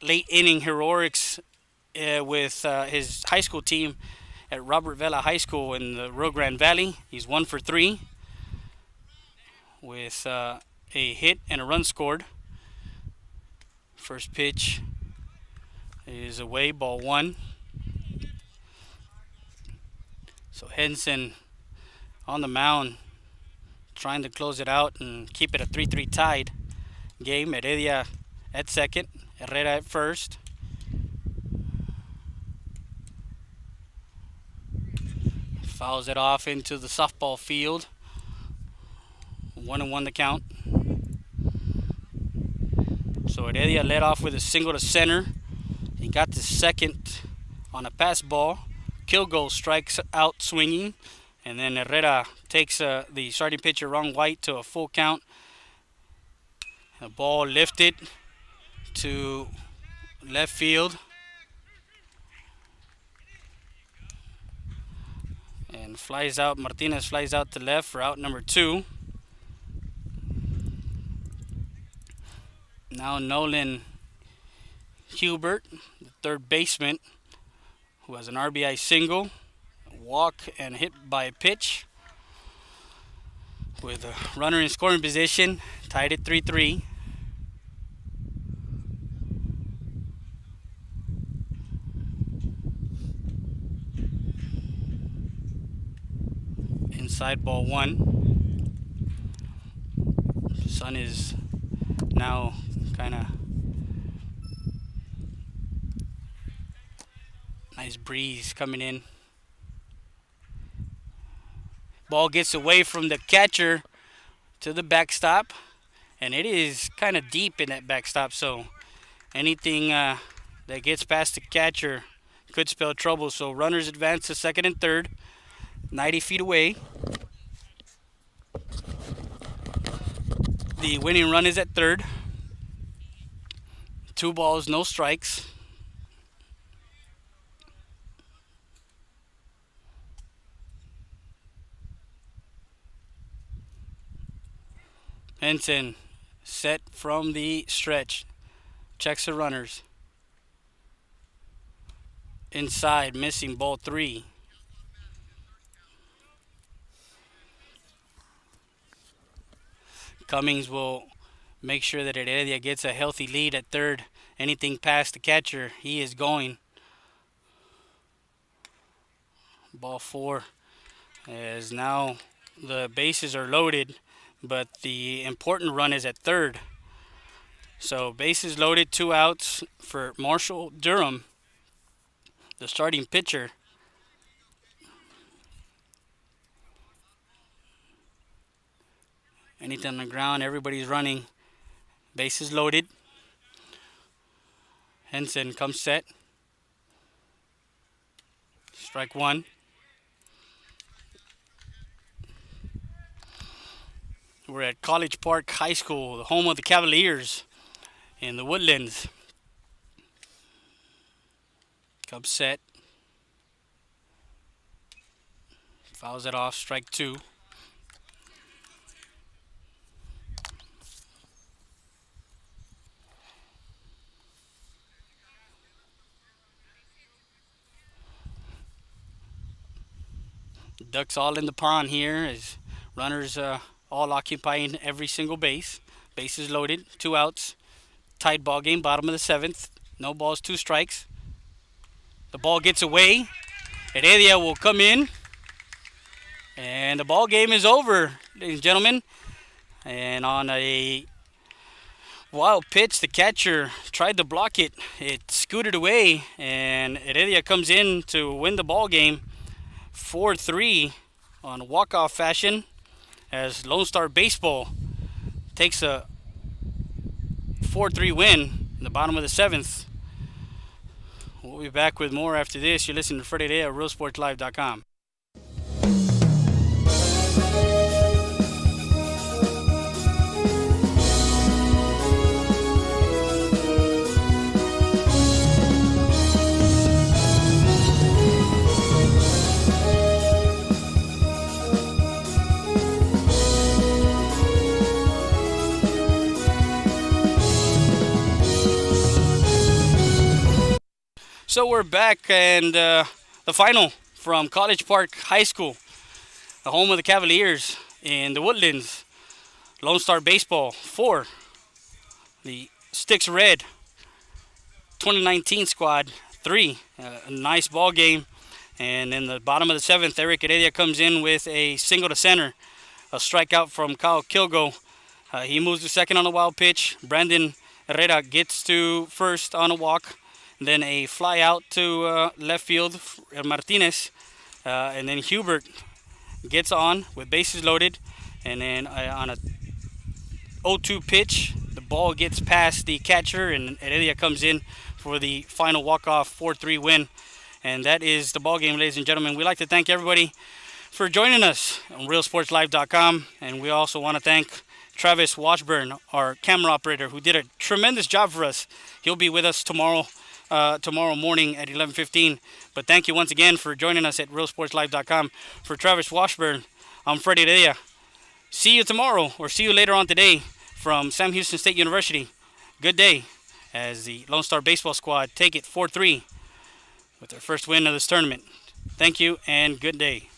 [SPEAKER 1] late inning heroics with his high school team at Robert Vela High School in the Rio Grande Valley. He's 1 for 3 with a hit and a run scored. First pitch is away, ball 1. So Henson on the mound, trying to close it out and keep it a 3-3 tied game. Heredia at second, Herrera at first. Fouls it off into the softball field. 1-1 the count. So Heredia led off with a single to center. He got to second on a pass ball. Kilgo strikes out swinging. And then Herrera takes the starting pitcher Ron White to a full count. The ball lifted to left field. And flies out. Martinez flies out to left for out number 2. Now Nolan Hubert, the third baseman, who has an RBI single, walk, and hit by a pitch. With a runner in scoring position, tied at 3-3. Inside ball 1. The sun is now kind of nice breeze coming in. Ball gets away from the catcher to the backstop, and it is kind of deep in that backstop, so anything that gets past the catcher could spell trouble. So runners advance to second and third, 90 feet away. The winning run is at third. 2 balls, no strikes. Henson set from the stretch. Checks the runners. Inside, missing ball 3. Cummings will make sure that Heredia gets a healthy lead at third. Anything past the catcher, he is going. Ball 4, as now the bases are loaded, but the important run is at third. So bases loaded, 2 outs for Marshall Durham, the starting pitcher. Anything on the ground, everybody's running. Bases loaded. Henson comes set. Strike one. We're at College Park High School, the home of the Cavaliers in the Woodlands. Cubs set. Fouls it off, strike two. Ducks all in the pond here as runners all occupying every single base. Bases loaded, 2 outs. Tied ball game, bottom of the 7th. No balls, 2 strikes. The ball gets away. Heredia will come in. And the ball game is over, ladies and gentlemen. And on a wild pitch, the catcher tried to block it. It scooted away, and Heredia comes in to win the ball game 4-3 on walk-off fashion as Lonestar Baseball takes a 4-3 win in the bottom of the 7th. We'll be back with more after this. You're listening to Freddie Day at RealSportsLive.com. So we're back, and the final from College Park High School, the home of the Cavaliers in the Woodlands. Lonestar Baseball 4, the Sticks Red 2019 squad 3. A nice ball game, and in the bottom of the 7th, Eric Heredia comes in with a single to center, a strikeout from Kyle Kilgo. He moves to second on a wild pitch. Brandon Herrera gets to first on a walk. Then a fly out to left field, Martinez. And then Hubert gets on with bases loaded. And then on a 0-2 pitch, the ball gets past the catcher, and Heredia comes in for the final walk-off 4-3 win. And that is the ball game, ladies and gentlemen. We'd like to thank everybody for joining us on RealSportsLive.com. And we also want to thank Travis Washburn, our camera operator, who did a tremendous job for us. He'll be with us tomorrow morning at 11:15. But thank you once again for joining us at RealSportsLive.com. For Travis Washburn, I'm Freddie Heredia. See you tomorrow, or see you later on today from Sam Houston State University. Good day as the Lone Star Baseball squad take it 4-3 with their first win of this tournament. Thank you and good day.